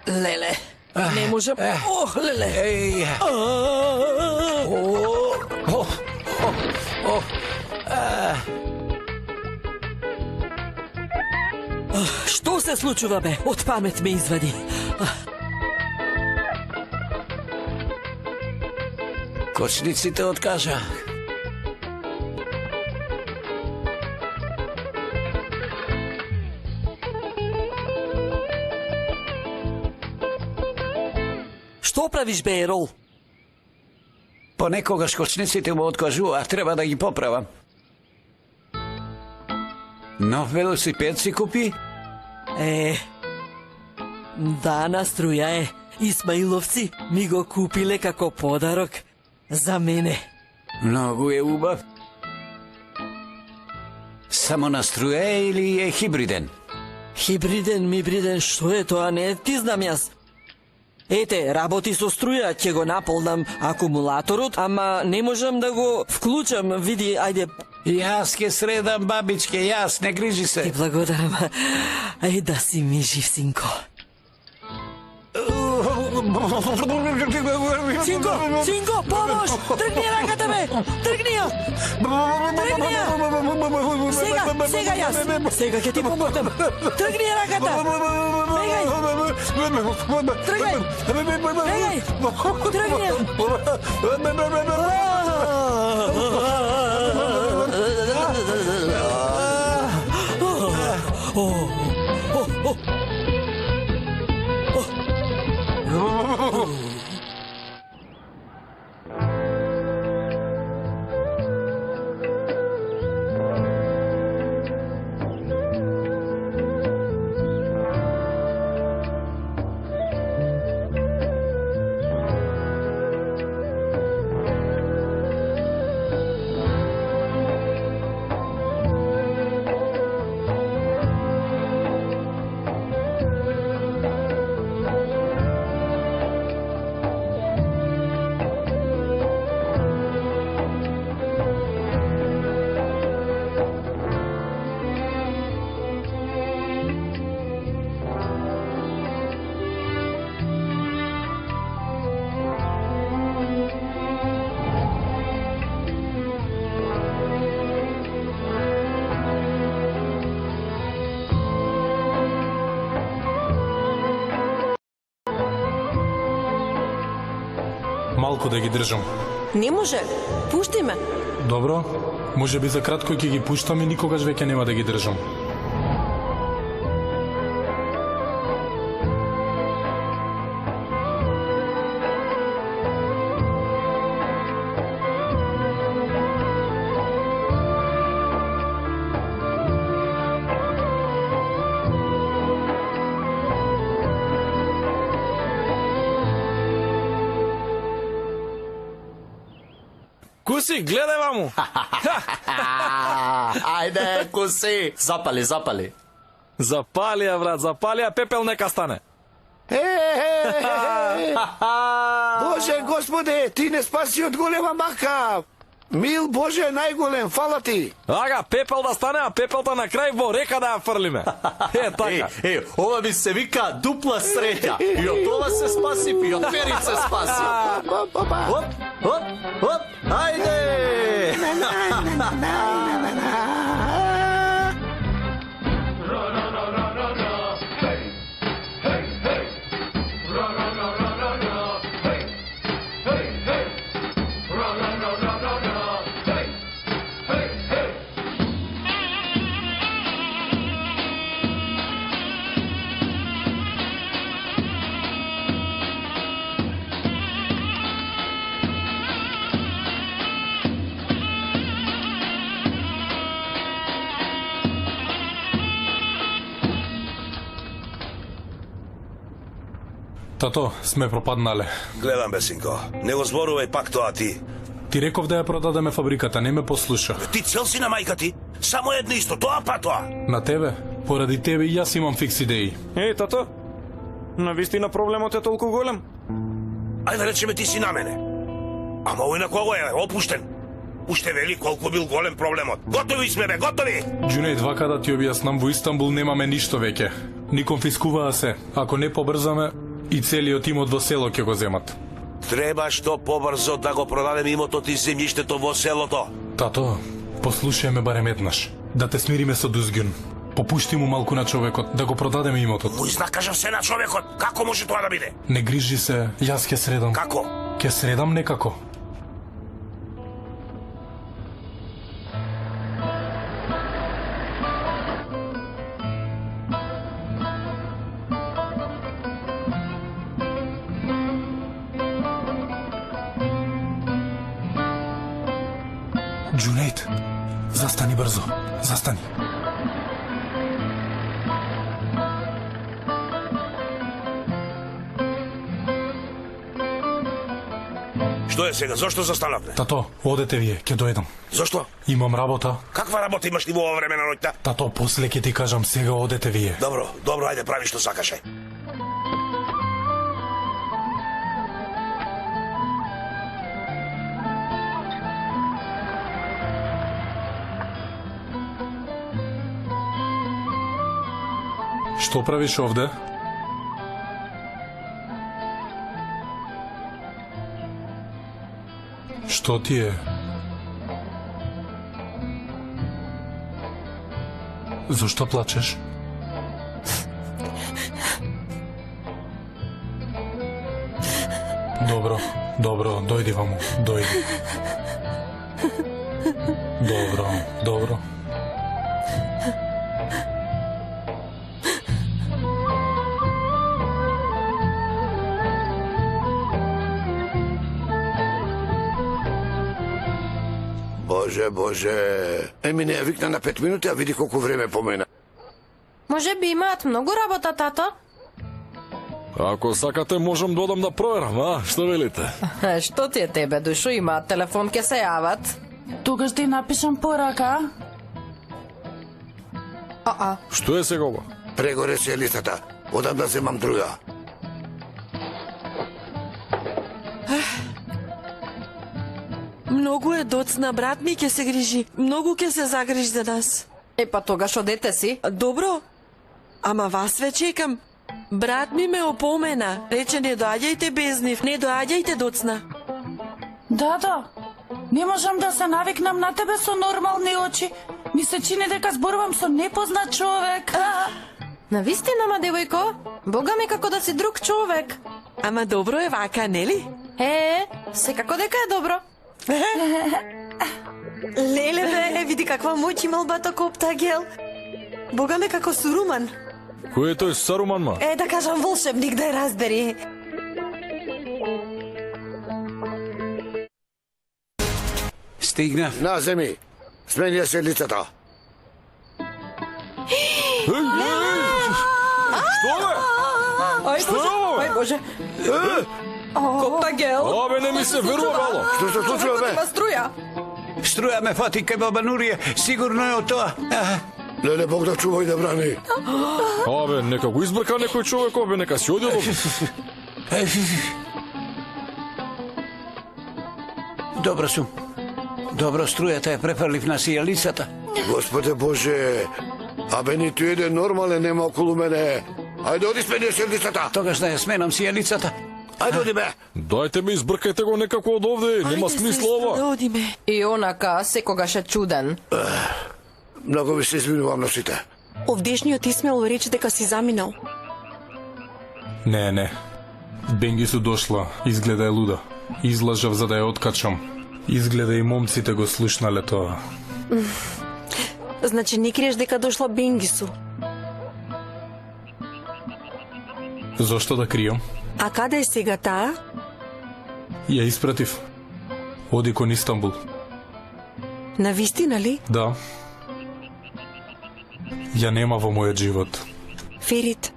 Леле, не можам. Ох, леле. Што се случува, бе? Од памет ме извади. Кочниците откажа. Што правиш, бе, Ерол? Понекогаш кочниците му откажува, треба да ги поправам. Нов велосипед си купи? Да, на струја е. Исмаиловци ми го купиле како подарок за мене. Многу е убав. Само на струја е или е хибриден? Хибриден, мибриден, што е тоа? Не ти знам јас. Ете, работи со струја, ќе го наполнам акумулаторот, ама не можам да го вклучам. Види, ајде. Јас ке средам, бабичке, јас, не грижи се. Ти благодарам. Ај да си ми жив, синко. Синко, помош! Тргни раката, бе! Тргни ја! Тргни ја! Сега јас! Сега ќе ти помогнам! Тргни ја раката! Бегај! Тргај! Бегај! Тргни ја! Малку да ги држам. Не може. Пушти ме. Добро. Може би за кратко ќе ги пуштам и никогаш веќе нема да ги држам. Куси, гледај ваму! Ајде, Куси, запали. Запали ја, брат, запали ја, пепел нека стане. Боже, Господе, ти не спаси од голема мака. Мил Боже, најголем, фала ти. Ага, пепел да стане, а пепелта на крај во река да ја фрлиме. Така. Ова ми се вика дупла среќа. И од ова се спаси, и од Перица се спаси. Оп, ајде! Тато, сме пропаднале. Гледам, бе, синко. Не го зборувај пак тоа ти. Ти реков да ја продадеме фабриката, не ме послуша. Ти цел си на мајка ти? Само едно исто, тоа па тоа. На тебе, поради тебе и јас имам фикс идеи. Тато, навистина проблемот е толку голем? Ајде да речеме ти си на мене. Ама овој на кого е опуштен? Уште вели колку бил голем проблемот. Готови сме бе, готови! Џунејд, вака да ти објаснам, во Истанбул немаме ништо веќе. Ни конфискуваа се. Ако не побрзаме, и целиот имот во село ќе го земат. Треба што побрзо да го продадеме имотот и земјиштето во селото. Тато, послушај ме барем еднаш. Да те смириме со Дузгюн. Попушти му малку на човекот, да го продадеме имотот. Му изнакажав се на човекот. Како може тоа да биде? Не грижи се, јас ќе средам. Како? Ќе средам некако. Џунејд, застани брзо, застани. Што е сега? Зошто застанавте? Тато, одете вие, ќе доедам. Зошто? Имам работа. Каква работа имаш ти во ова време на ноќта? Тато, после ќе ти кажам, сега одете вие. Добро, добро, ајде прави што сакаше. Што правиш овде? Што ти е? Зошто плачеш? Добро, добро, дојди ваму, дојди. Добро, добро. Боже. Еми не ја викна на 5 минути, а види колку време помена. Може би имаат многу работа, тато? Ако сакате, можам да одам да проверам, а? Што велите? Што ти е тебе, душо, имаат телефон, ке се јават. Тогаш ти напишам порака. Што е сега ова? Прегоре се лицата. Одам да земам друга. Многу е доцна, брат ми ќе се грижи. Многу ќе се загрижи за нас. Па тогаш одете си. Добро, ама вас ве чекам. Брат ми ме опомена. Рече, не доаѓајте без нив, не доаѓајте доцна. Да. Не можам да се навикнам на тебе со нормални очи. Ми се чини дека зборувам со непознат човек. Навистина, ма девојко? Бога ми како да си друг човек. Ама добро е вака, нели? Секако дека е добро. Леле бе, види каква моќ имал бата Коптагел. Бога ме како Суруман. Кој е тој Саруман, ма? Да кажам волшебник, да ја разбери. Стигнав. На, земи. Сменија се лицата. Што бе? Ај Боже. Коптагел. Абе, не ми се верува, бало. Што се случува, бе? Има струја. Струја ме фати кај баба Нурија, сигурно е од тоа. Леле, Бог да чува и да брани. Абе, нека го избрка некој човек, абе, нека си оди од овде. Добро сум. Добро, струјата е префрлив на сијалицата. Господе Боже, абе ниту еден нормален нема околу мене. Ајде, оди сменија се лицата. Тогаш да ја сменам сијалицата. Ајде, оди бе. Дајте ми, избркајте го некако од овде, нема смисла ова. Да одиме. И онака секогаш е чуден. Многу ви се извинувам на сите. Овдешниот Исмел рече дека си заминал. Не. Бенгису дошла, изгледа е луда. Излажав за да ја откачам. Изгледа и момците го слушнале тоа. Значи не криеш дека дошла Бенгису. Зошто да кријам? А каде е сега таа? Ја испратив. Оди кон Истанбул. Навистина ли? Да. Ја нема во мојот живот. Ферит,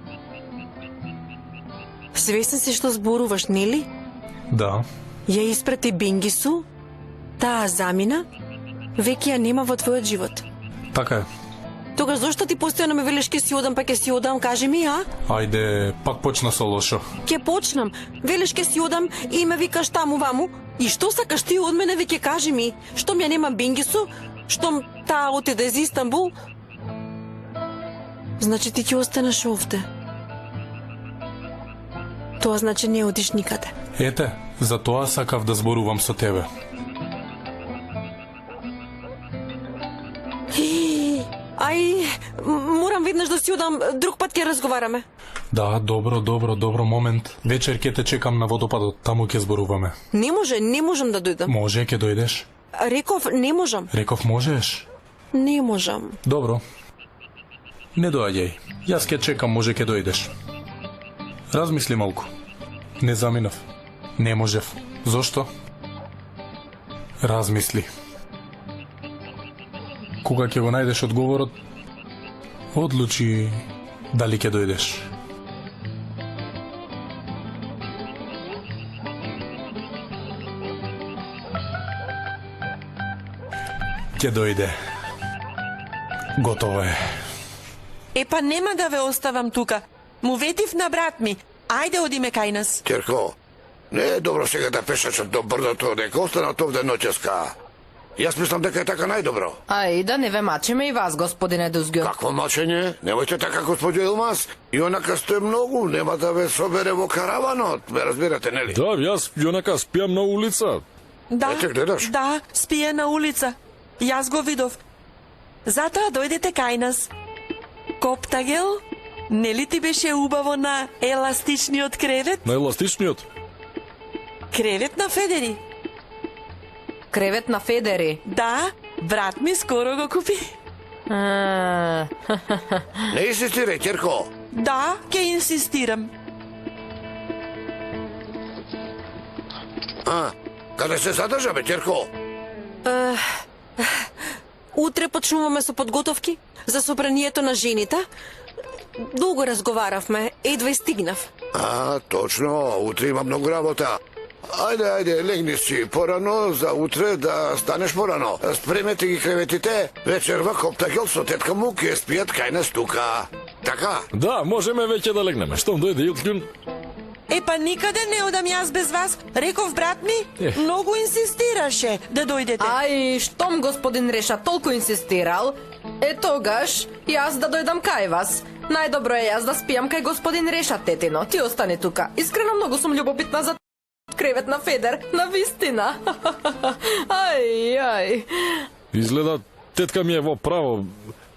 свесен си што зборуваш, нели? Да. Ја испрати Бенгису, таа замина, веќе ја нема во твојот живот. Така е. Тогаш зошто ти постојано ме велиш ке си одам, па ке си одам, кажи ми, а? Ајде, пак почна со лошо. Ке почнам. Велиш ке си одам и ме викаш таму ваму. И што сакаш ти од мене, веќе кажи ми? Штом ја немам бингису? Штом таа отиде из Истанбул? Значи ти ќе останеш овде. Тоа значи не одиш никаде. Ете, за тоа сакав да зборувам со тебе. Ај, морам веднаш да си одам, друг пат ќе разговараме. Да, добро, момент. Вечер ќе те чекам на водопадот, таму ќе зборуваме. Не можам да дојдам. Може, ќе дојдеш? Реков, не можам. Реков можеш? Не можам. Добро. Не доаѓај. Јас ќе чекам, може ќе дојдеш. Размисли малку. Не заминав. Не можев. Зошто? Размисли. Кога ќе го најдеш одговорот, одлучи дали ќе дојдеш. Ќе дојде. Готово е. Епа нема да ве оставам тука. Му ветив на брат ми. Ајде одиме кај нас. Ќерко, не е добро сега да пешачат до брдото, дека останат овде ноќеска. Јас мислам дека е така најдобро. Ај, да не ве мачиме и вас, господине Дузгјо. Какво мачење? Немојте така, господјо Илмаз. И онака сте многу, нема да ве собере во караванот. Ме разбирате, нели? Да, јас јонака спијам на улица. Да, Ете, гледаш? да, спие на улица. Јас го видов. Затоа дојдете кај нас. Коптагел, нели ти беше убаво на еластичниот кревет? На еластичниот? Кревет на Федери. Кревет на Федери. Да, брат ми скоро го купи. Не инсистирај, ќерко. Да, ќе инсистирам. Каде се задржаме, ќерко? Утре почнуваме со подготовки за собранието на жените. Долго разговаравме, едва и стигнав. Точно, утре има многу работа. Ајде, легни си порано за утре да станеш порано. Спремете ги креветите, вечерва Коптагел со тетка му ќе спијат кај нас тука. Така? Да, можеме веќе да легнеме. Штом дојде Илкјун? Епа никаде не одам јас без вас. Реков брат ми, многу инсистираше да дојдете. Ај, штом господин Реша толку инсистирал, тогаш јас да дојдам кај вас. Најдобро е јас да спијам кај господин Реша, тетино. Ти остани тука. Искрено многу сум љубопитна за кревет на Федер, на вистина. Ај. Изгледа, тетка ми е во право.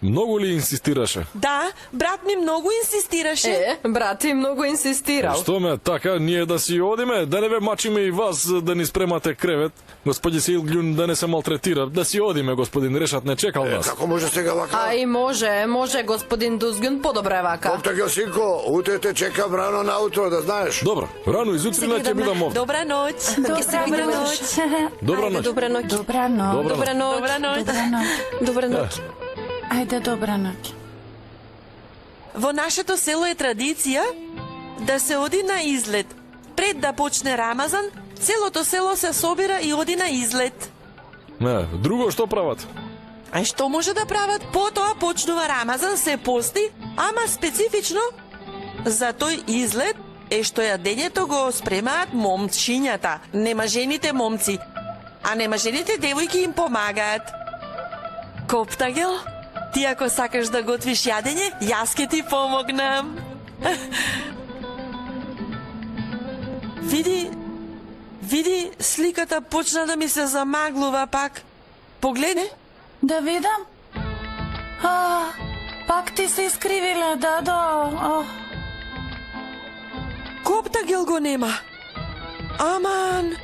Многу ли инсистираше? Да, брат ми многу инсистираше. Брат ти многу инсистирал. Што ме, така, ние да си одиме, да не ве мачиме и вас да ни спремате кревет. Господи Силгљун да не се малтретира, да си одиме, господин Решат не чекал нас. Како може сега вака? Ај, може, господин Дузгјун, подобро е вака. Коптагел синко, утре те чекам рано наутро, да знаеш. Добро, рано изутрина ќе бидам овде. Добра ноќ. Добра ноќ. Добра ноќ. Добра ноќ. Добра ноќ. Добра ноќ. Добра ноќ. Ајде, добра ноќ. Во нашето село е традиција да се оди на излет. Пред да почне Рамазан, целото село се собира и оди на излет. Не, друго што прават? А што може да прават? Потоа почнува Рамазан, се пости, ама специфично за тој излет е што јадењето го спремаат момчињата, немажените момци, а немажените девојки им помагаат. Коптагел, ти ако сакаш да готвиш јадење, јас ке ти помогнам. Види, сликата почна да ми се замаглува пак. Погледне. Да видам. Пак ти се искривиле, дадо. Коптагел го нема. Аман.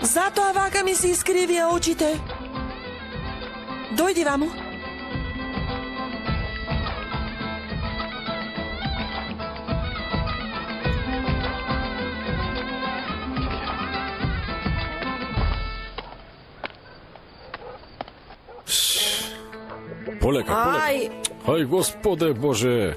Затоа вака ми се искривија очите. Дојди ваму. Полека. Ај, Господе Боже.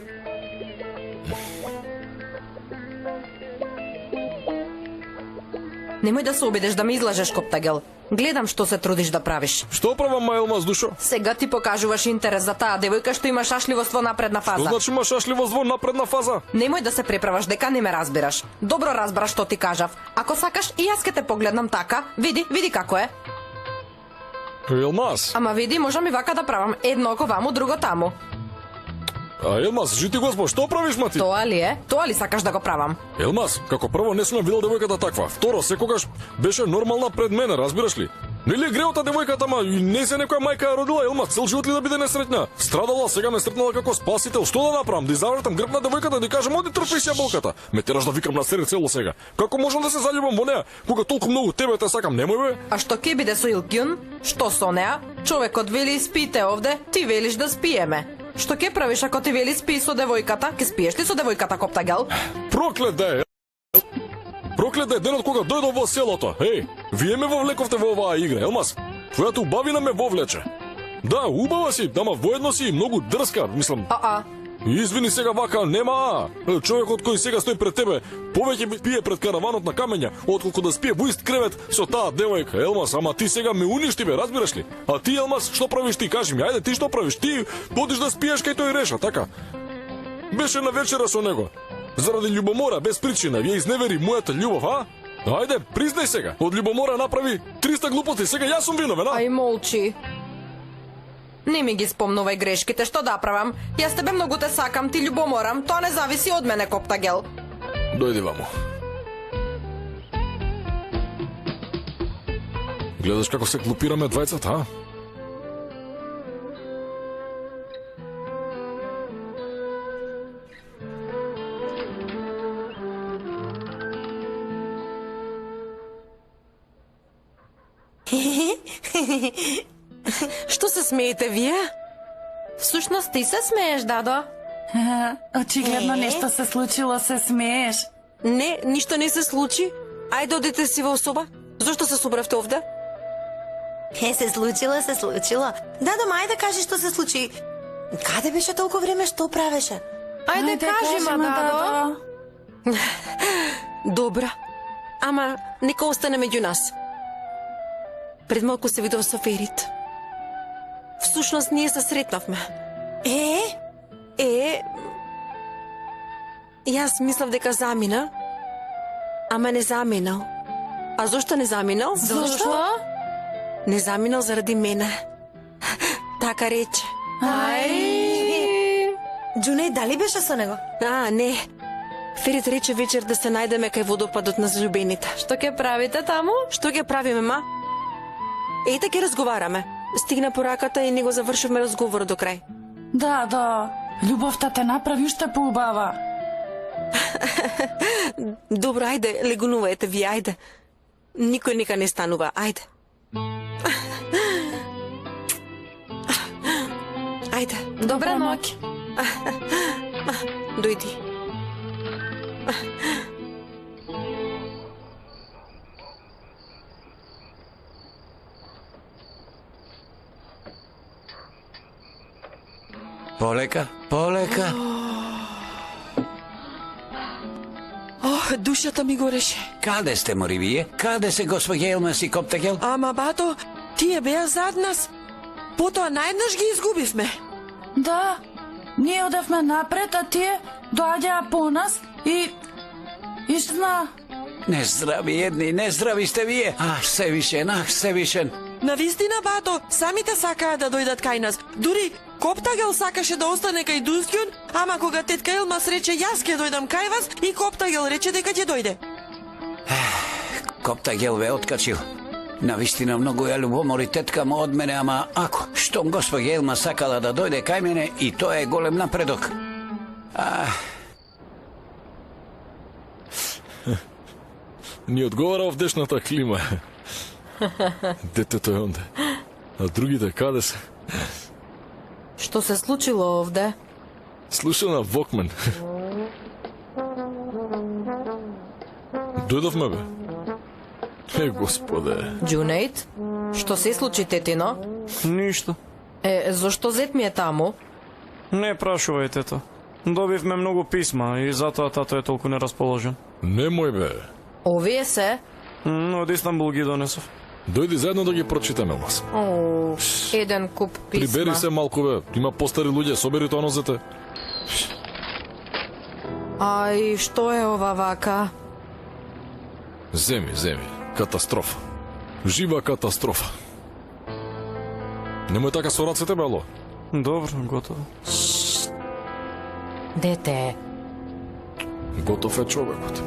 Немој да се обидеш да ме излажеш, Коптагел. Гледам што се трудиш да правиш. Што правам, Елмаз, душо? Сега ти покажуваш интерес за таа девојка што има шашливост во напредна Што фаза. значи има шашливост во напредна фаза? Немој да се преправаш дека не ме разбираш. Добро разбраш што ти кажав. Ако сакаш и јас ке те погледнам така, види како е. Елмаз, Ама види, можам и вака да правам. Едно око ваму, друго таму. а Елмаз, жити Господ, што правиш, мати? Тоа ли е? Тоа ли сакаш да го правам? Елмаз, како прво не сум видел девојката таква. Второ, секогаш беше нормална пред мене, разбираш ли? Нели е греота девојката, ма и не се некоја мајка ја родила, Елмаз, цел живот ли да биде несреќна? Страдала, сега ме сретнала како спасител. Што да направам? Да завртам грб на девојката, да кажам оди трпиш јаболката. Ме тераш да викам на цело сега. Како можам да се заљубам во неа, кога толку многу тебе те сакам, немој бе? А што ке биде со Илкјун? Што со неа? Човекот вели спите овде, ти велиш да спиеме. Што ке правиш ако ти вели спи со девојката? Ке спиеш ли со девојката, Коптагел? Проклет да е. Проклет да е денот кога дојдов во селото. Еј, вие ме вовлековте во оваа игра, Елмаз. Твојата убавина ме вовлече. Да, убава си, ама воедно си и многу дрска, мислам. Извини сега вака, нема. Човекот кој сега стои пред тебе, повеќе пие пред караванот на камења, отколку да спие во ист кревет со таа девојка. Елмаз, ама ти сега ме уништи бе, разбираш ли? А ти, Елмаз, што правиш ти? Кажи ми, ајде ти што правиш? Ти одиш да спиеш кај тој Реша, така? Беше на вечера со него. Заради љубомора, без причина, ја изневери мојата љубов, а? Ајде, признај сега. Од љубомора направи 300 глупости, сега јас сум виновен, а? Ај молчи. Не ми ги спомнувај грешките, што да правам? Јас тебе многу те сакам, ти љубоморам, тоа не зависи од мене, Коптагел. Дојди ваму. Гледаш како се глупираме двајцата, а? Што се смеете вие? Всушност ти се смееш, Дадо? Очигледно нешто се случило, се смееш. Не, ништо не се случи. Ајде одите си во соба. Зошто се собравте овде? Се случило. Дадо, ајде кажи што се случи. Каде беше толку време, што правеше? Ајде кажи, Дадо. Добра. Ама нека остане меѓу нас. Пред малку се видов со Ферит. Всушност ние се сретнавме. Јас мислав дека замина, ама не заминал. А зошто не заминал? Зошто? Не заминал заради мене. Така рече. Џунеј, дали беше со него? Не. Ферит рече вечер да се најдеме кај водопадот на заљубените. Што ќе правите таму? Што ќе правиме, ма? Ете ќе разговараме. Стигна пораката и не го завршивме разговорот до крај. Да, љубовта те направи уште поубава. Добро, ајде, легунувајте ви, ајде. Никој нека не станува, ајде. Ајде. Добра ноќ. Дојди. Полека. Душата ми гореше. Каде сте, мори вие? Каде се господја Елмаз и Коптагел? Ама, бато, тие беа зад нас. Потоа најднаш ги изгубивме. Да, ние одевме напред, а тие доаѓаа по нас и зна. Нездрави едни, нездрави сте вие. Се вишен. Навистина, бато, самите сакаа да дојдат кај нас. Дури Коптагел сакаше да остане кај Дускјун, ама кога тетка Елмаз рече јас ќе дојдам кај вас, и Коптагел рече дека ќе дојде. Коптагел ве откачил. Навистина многу ја љубомори тетка му од мене, ама ако, штом господја Елмаз сакала да дојде кај мене, и тоа е голем напредок. Ни одговара овдешната клима. Детето е онде. А другите каде се? Што се случило овде? Слуша на Вокмен. Дојдовме бе. Господе. Џунејд, што се случи, тетино? Ништо. Зошто зет ми е таму? Не прашувај, тето. Добивме многу писма и затоа тато е толку нерасположен. Немој бе. Овие се? Од Истанбул ги донесов. Дојди заедно да ги прочитаме, Елмас. О, еден куп писма. Прибери се малку, бе. Има постари луѓе, собери тоа нозете. Ај, што е ова вака? Земи. Катастрофа. Жива катастрофа. Немој така со рацете, бело. Добро, готово. Дете, Готов е човекот.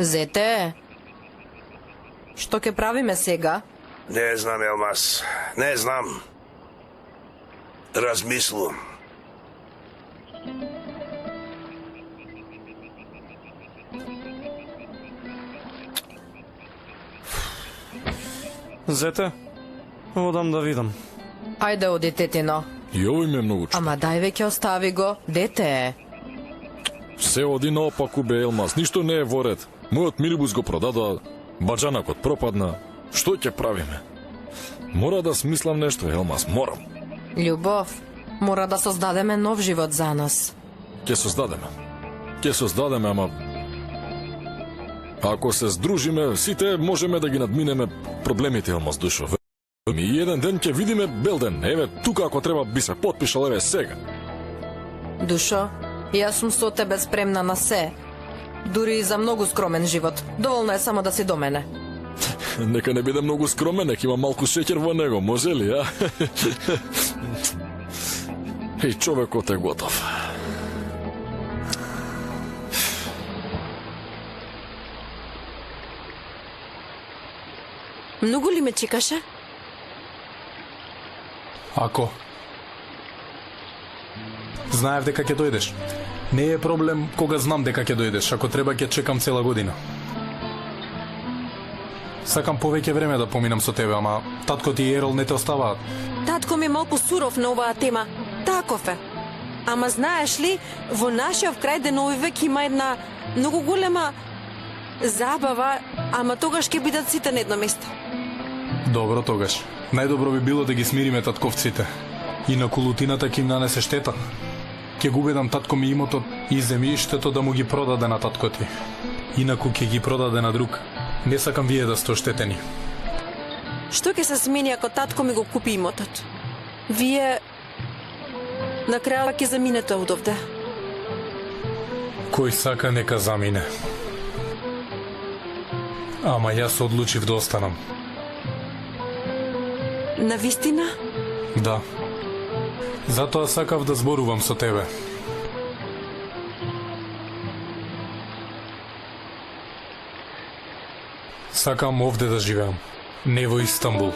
Зете, што ќе правиме сега? Не знам, Елмас. Не знам. Размислувам. Зете, одам да видам. Ајде оди, тетино. И овој ми е многу чудо. Ама дај веќе остави го, дете. Се оди наопаку, бе, Елмас. Ништо не е во ред. Мојот минибус го продадоа, баџанакот пропадна. Што ќе правиме? Мора да смислам нешто, Елмас, морам. Љубов, мора да создадеме нов живот за нас. Ќе создадеме, ама... Ако се здружиме, сите можеме да ги надминеме проблемите, Елмас, душо. И еден ден ќе видиме Белден. Еве, тука ако треба би се потпишал, еве, сега. Душо, јас сум со тебе спремна на се. Дури и за многу скромен живот. Доволно е само да си до мене. Нека не биде многу скромен, нека има малку шеќер во него, може ли, а? Еј, човекот е готов. Многу ли ме чекаше? Ако? Знаев дека ќе дојдеш. Не е проблем кога знам дека ќе дојдеш, ако треба ќе чекам цела година. Сакам повеќе време да поминам со тебе, ама татко ти и Ерол не те оставаат. Татко ми е малку суров на оваа тема. Таков е. Ама знаеш ли, во нашиот крај денови век има една многу голема забава, ама тогаш ќе бидат сите на едно место. Добро тогаш. Најдобро би било да ги смириме татковците. И на кулутината ќе им нанесе штета. Ќе го убедам татко ми имотот и земјиштето да му ги продаде на татко ти. Инаку ќе ги продаде на друг. Не сакам вие да сте оштетени. Што ќе се смени ако татко ми го купи имотот? Вие на крајава ќе заминете од овде. Кој сака нека замине. Ама јас одлучив да останам. Навистина? Да. Затоа сакав да зборувам со тебе. Сакам овде да живеам, не во Истанбул.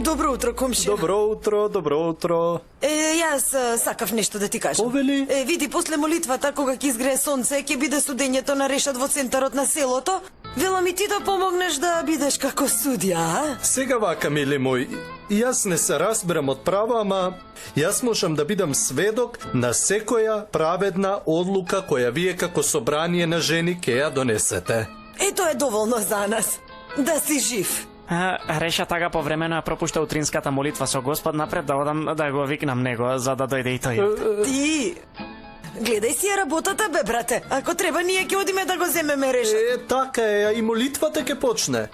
Добро утро, комшија. Добро утро, добро утро. Јас сакав нешто да ти кажам. Повели? Види, после молитвата, кога ќе изгрее сонце, ќе биде судењето на Решат во центарот на селото. Велам и ти да помогнеш да бидеш како судија, а? Сега вака, мили мој, јас не се разберам од право, ама јас можам да бидам сведок на секоја праведна одлука која вие како собрание на жени ќе ја донесете. Тоа е доволно за нас. Да си жив. Реша тага повремено ја пропушта утринската молитва со Господ напред да одам да го викнам него за да дојде и тој. Ти гледај си ја работата, бе, брате. Ако треба, ние ќе одиме да го земеме Решат. Така е, и молитвата ќе почне.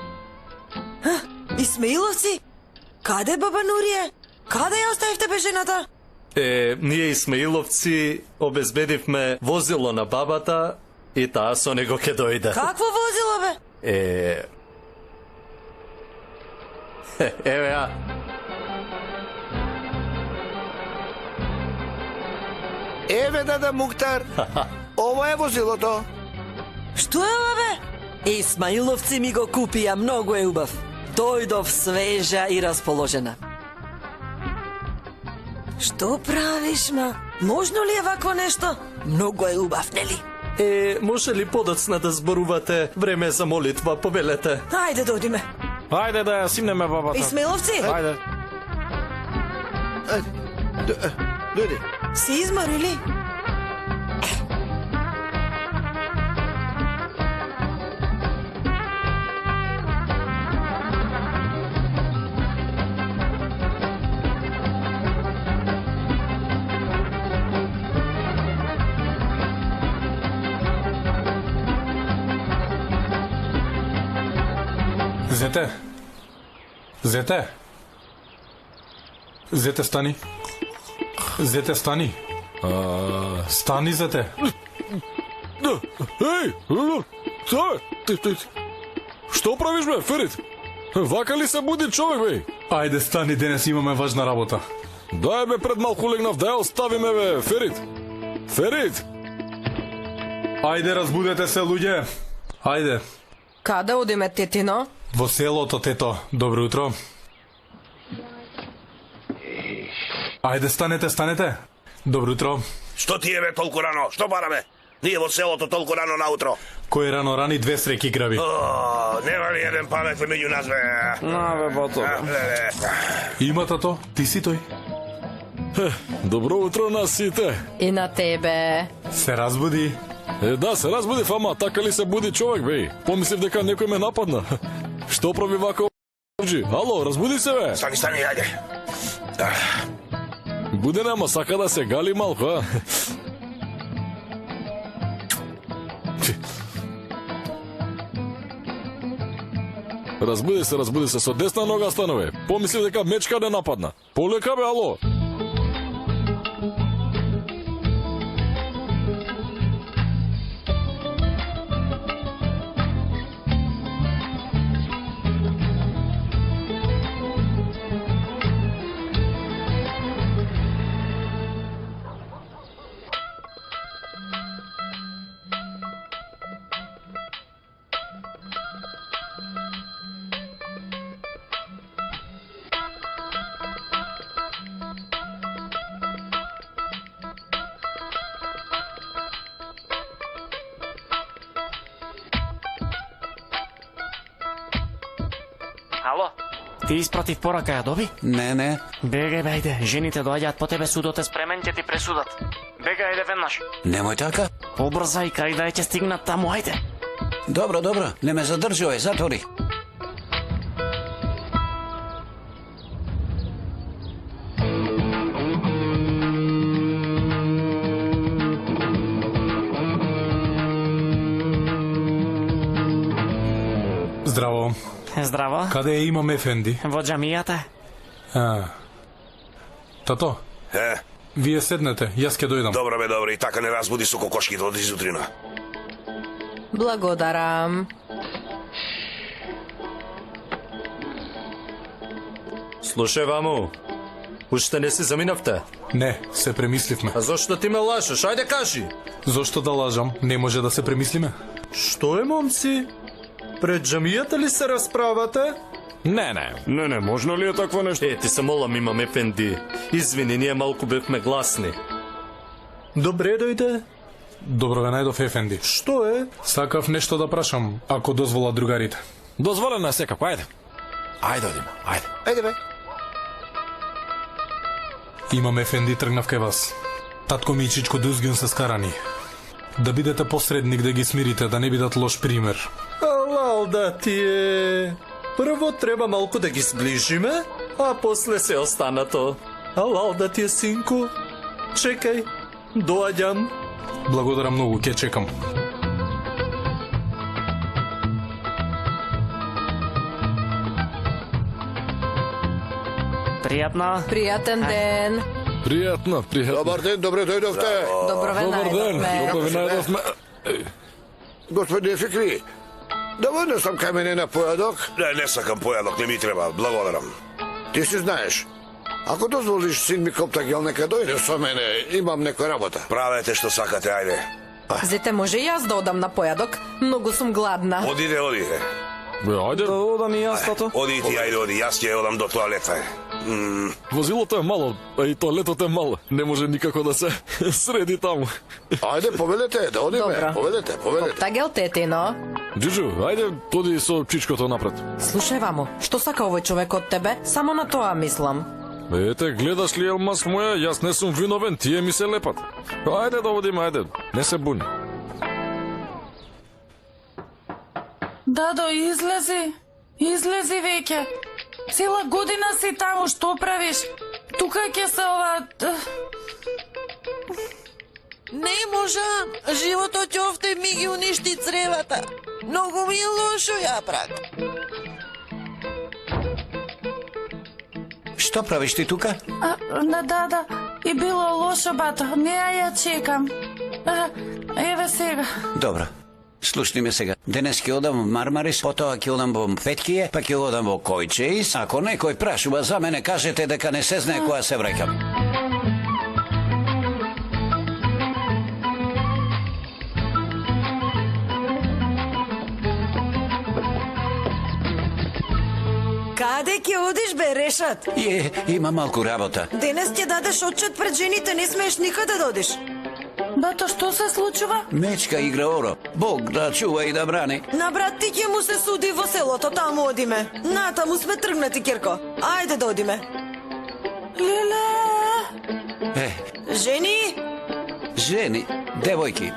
Исмаиловци? Каде, баба Нурие? Каде ја оставивте бе жената? Ние Исмаиловци обезбедивме возило на бабата и таа со него ќе дојде. Какво возило, бе? Еве ја. Еве, дада Муктар. Ова е возилото. Што е ова, бе? Исмаиловци ми го купија, многу е убав. Дојдов свежа и расположена. Што правиш, ма? Можно ли е вакво нешто? Многу е убав, нели? Може ли подоцна да зборувате? Време за молитва, повелете. Ајде да одиме. Ајде да ја симнеме бабата. Исмаиловци? Ајде. Дојди. Си изморили? Зете? Зете? Зете, стани. Зете, стани. Стани, Зете. Еј, што правиш, бе, Ферит? Вака ли се буди човек, бе? Ајде, стани, денес имаме важна работа. Дај, бе, пред малку легнав, да ја оставиме, бе, Ферит. Ферит! Ајде, разбудете се, луѓе. Ајде. Каде одиме, тетино? Во селото, тето. Добро утро. Ајде, станете, станете. Добро утро. Што ти е, бе, толку рано? Што бараме? Ние во селото толку рано наутро. Кој рано рани две среки крави. Нема ли еден паметен меѓу нас, бе? Бе, бото. Има, тато, ти си тој. Добро утро на сите. И на тебе. Се разбуди. Да, се разбудив, ама така ли се буди човек, бе? Помислив дека некој ме нападна. Што прави вака овџи? Ало, разбуди се, бе. Стани, ајде. Будене, ама сака да се гали малку, а? Разбуди се, со десна нога станове. Помислив дека мечка не нападна. Полека, бе, ало. Ало? Ти испратив порака, ја доби? Не. Бегај, бе, ајде. Жените доаѓаат по тебе, судот е спремен, ќе ти пресудат. Бегај, ајде веднаш. Немој така. Побрзај, кај да ќе стигнат таму, ајде. Добро, не ме задржувај, затвори. Здраво. Здраво. Каде е имам Ефенди? Во џамијата. Тато, вие седнете, јас ќе дојдам. Добро бе, добро, и така не разбуди со кокошките од изутрина. Благодарам. Слушај, ваму. Уште не си заминавте? Не, се премисливме. А зошто ти ме лажеш? Ајде кажи. Зошто да лажам? Не може да се премислиме. Што е, момци? Пред џамијата ли се расправате? Не, можно ли е такво нешто? Ти се молам, имам Ефенди. Извини, ние малку бевме гласни. Добре дојде. Добро ве најдов, Ефенди. Што е? Сакав нешто да прашам, ако дозволат другарите. Дозволено е секако, ајде. Ајде одиме, ајде. Ајде бе. Имам Ефенди, тргнав кај вас. Татко ми и чичко Дузгјун се скарани. Да бидете посредник, да ги смирите, да не бидат лош пример. Алал да ти е. Прво треба малку да ги сближиме, а после се останато. Алал да ти е, синку. Чекај, доаѓам. Благодарам многу, ќе чекам. Пријатно. Пријатен ден. Пријатно. Добар ден, добре дојдовте. Добро ве најдовме. Добро ве најдовме. Господин Фикри, да однесам кај мене на појадок? Не сакам појадок, не ми треба, благодарам. Ти си знаеш, ако дозволиш син ми Коптагел нека дојде со мене, имам некоја работа. Правете што сакате, ајде. Зете, може и јас да одам на појадок? Многу сум гладна. Одиде. Ајде. Одам и јас, тато. Оди ти, ајде, оди, јас ќе одам до тоалета. Возилото е мало, а и тоалетот е мало. Не може никако да се среди таму. Ајде, повелете, да одиме. Добро. Повелете. Коптагел, тетино. Джуджу, ајде, оди со чичкото напред. Слушај, вамо, што сака овој човек од тебе? Само на тоа мислам. Ете, гледаш ли, Елмас моја, јас не сум виновен, тие ми се лепат. Ајде да одиме, ајде, не се буни. Дадо, излези веќе. Цела година си таму, што правиш? Тука ќе се ова... Не можам. Животот овде ми ги уништи цревата. Многу ми е лошо ја брат. Што правиш ти тука? Да, и било лошо, бато. Не ја чекам. Еве сега. Добро. Слушни ме сега. Денес ќе одам во Мармарис, потоа ќе одам во Петкије, па ќе одам во Којчеис. Ако некој прашува за мене, кажете дека не се знае кога се враќам. Каде ќе одиш, бе, Решат? Има малку работа. Денес ќе дадеш отчет пред жените, не смееш никаде да одиш. Бато, што се случува? Мечка игра оро. Бог да чува и да брани. На брат ти ќе му се суди во селото, таму одиме. Натаму сме тргнати, Кирко. Ајде да одиме. Леле! Жени, девојки.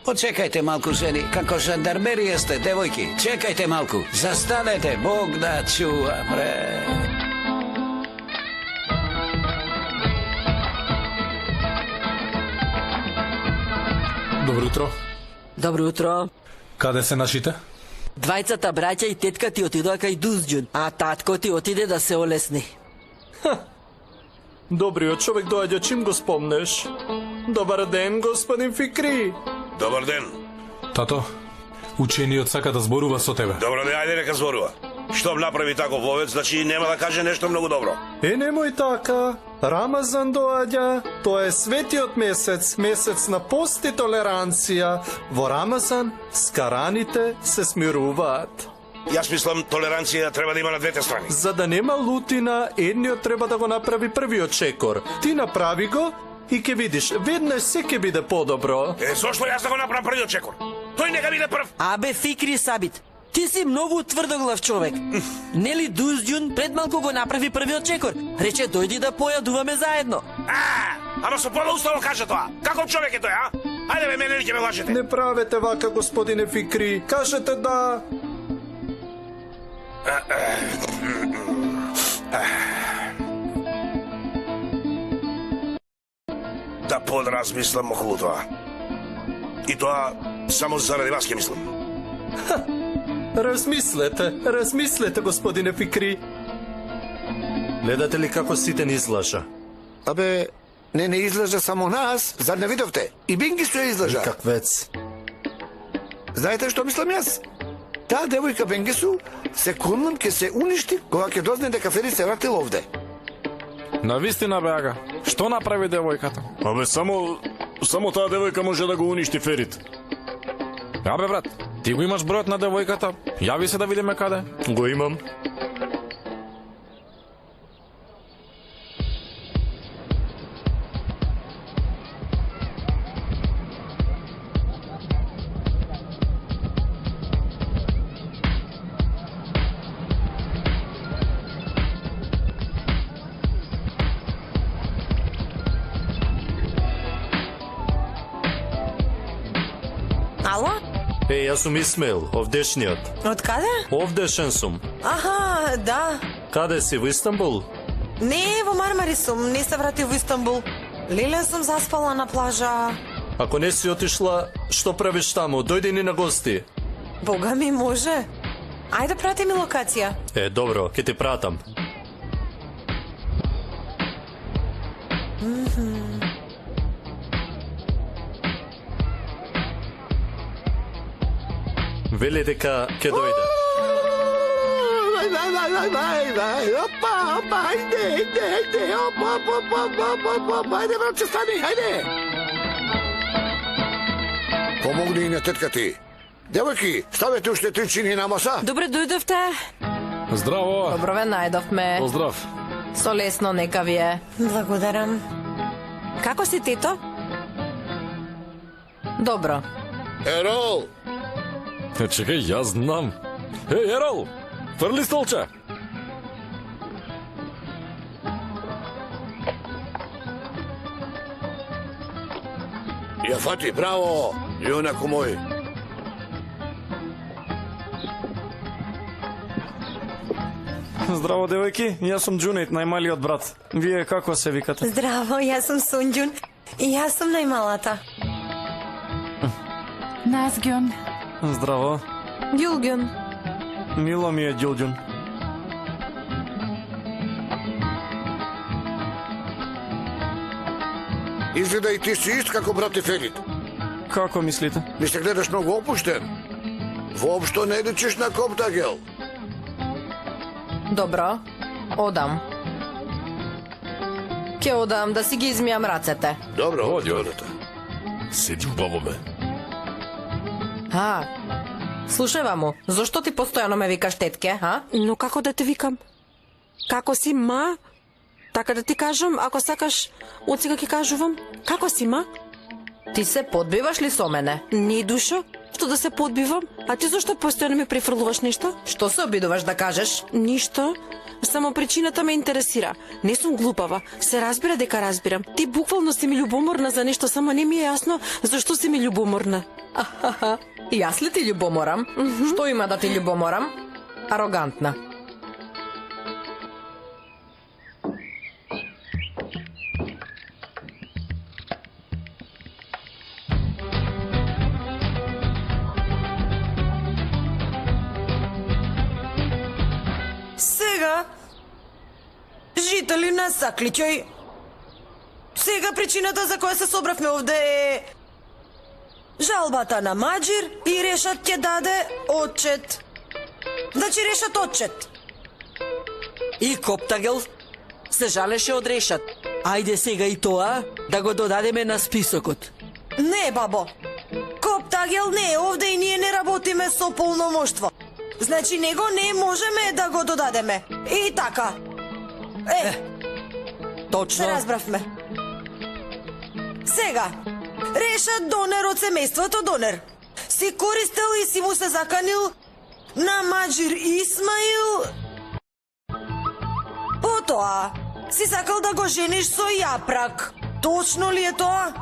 Почекајте малку, жени, како жандармерија сте, девојки. Чекајте малку. Застанете, Бог да чува, бре. Добро утро. Добро утро. Каде се нашите? Двајцата браќа и тетка ти отидоа кај Дузѓун, а татко ти отиде да се олесни. Добриот човек доаѓа чим го спомнеш. Добар ден, господин Фикри. Добар ден. Тато, учениот сака да зборува со тебе. Добро, ајде нека зборува. Што направи тако вовец, значи нема да каже нешто многу добро. Немој така. Рамазан доаѓа, тоа е светиот месец, месец на пост и толеранција. Во Рамазан скараните се смируваат. Јас мислам толеранција треба да има на двете страни. За да нема лутина, едниот треба да го направи првиот чекор. Ти направи го и ќе видиш, веднаш се ќе биде подобро. Зошто јас да го направам првиот чекор? Тој нека биде прв. Абе, Фикри Сабит, ти си многу тврдоглав човек. Нели Дузѓун пред малку го направи првиот чекор? Рече, дојди да појадуваме заедно. Ама со пола уставо каже тоа. Каков човек е тој, а? Ајде бе, мене ли ќе ме лажете? Не правете вака, господине Фикри. Кажете да. Да подразмислам околу тоа. И тоа само заради вас ќе мислам. Размислете, господине Фикри. Гледате ли како сите ни излажа? Абе, не излажа само нас, зар не видовте? И Бингису ја излажа. Каквец. Знаете што мислам јас? Таа девојка Бенгису се кунам ќе се уништи кога ќе дозне дека Фери се вратил овде. Навистина бега. Што направи девојката? Абе, само таа девојка може да го уништи Ферит. Абе, брат, ти го имаш бројот на девојката? Јави се да видиме каде. Го имам. Ало? Јас сум Исмаил, овдешниот. Од каде? Овдешен сум. Аха, да. Каде си, во Истанбул? Не, во Мармари сум, не се вратив во Истанбул. Леле сум заспала на плажа. Ако не си отишла, што правиш таму? Дојди ни на гости. Бога ми, може. Ајде прати ми локација. Добро, ќе ти пратам. Вели дека ќе дојде. Опа, ајде, опа, ајде, братче, стани, ајде. Помогни и на тетка ти. Девојки, ставете уште 3 чини на маса. Добре дојдовте. Здраво. Добро ве најдовме. Поздрав. Со лесно нека ви е. Благодарам. Како си, тето? Добро. Ерол, Чекај, јас знам. Ерол, фрли столче. ја фати, браво, јунаку мој. Здраво, девојки, јас сум Џунейт, најмалиот брат. Вие како се викате? Здраво, јас сум Сунџун. И јас сум најмалата. Назгјон. Здраво. Ѓулѓун. Мило ми е Ѓулѓун. Изгледа и ти си ист како брат и Ферит. Како мислите? Ми се гледаш многу опуштен. Воопшто не личиш на Коптагел. Добро. Одам. Ќе одам да си ги измијам рацете. Добро, Оди, оди. Седи убаво ме. Слушај, му, зошто ти постојано ме викаш тетке, Но како да те викам? Како си, ма? Така да ти кажам, ако сакаш, од сега ќе кажувам. Како си, ма? Ти се подбиваш ли со мене? Не, душо. Што да се подбивам? А ти зошто постојано ми префрлуваш нешто? Што се обидуваш да кажеш? Ништо. Само причината ме интересира. Не сум глупава. Се разбира дека разбирам. Ти буквално си ми љубоморна за нешто, само не ми е јасно зашто си ми љубоморна. Јас ли ти љубоморам? Што има да ти љубоморам? Арогантна. Сега, жители на Сакличој, сега причината за која се собравме овде е жалбата на Маџир и Решат ќе даде отчет. Значи Решат отчет. И Коптагел се жалеше од Решат. Ајде сега и тоа да го додадеме на списокот. Не, бабо. Коптагел не е овде и ние не работиме со полномоштво. Значи него не можеме да го додадеме. И така. Точно. Се разбравме. Сега, Решат Донер од семејството Донер си користел и си му се заканил на Маџир Исмаил. Потоа, си сакал да го жениш со Јапрак. Точно ли е тоа?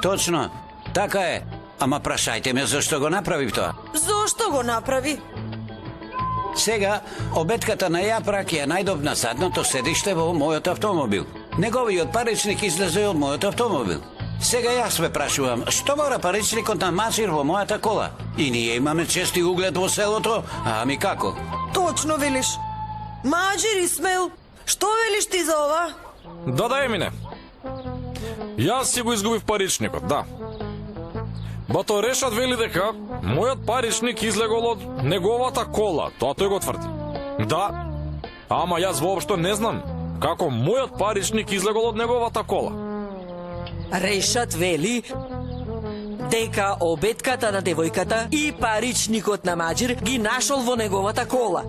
Точно, така е. Ама прашајте ме зашто го направив тоа. Зошто го направи? Сега, обетката на Јапрак ја најдов на задното седиште во мојот автомобил. Неговиот паричник излезе од мојот автомобил. Сега јас ве прашувам, што мора паричникот на Маџир во мојата кола? И ние имаме чести углед во селото, ами како? Точно велиш. Маџир Исмаил, што велиш ти за ова? Да, Емине. Јас си го изгубив паричникот, да. Бато Решат вели дека мојот паричник излегол од неговата кола, тоа тој го тврди. Да, ама јас воопшто не знам како мојот паричник излегол од неговата кола. Решат вели дека обетката на девојката и паричникот на Маџир ги нашол во неговата кола.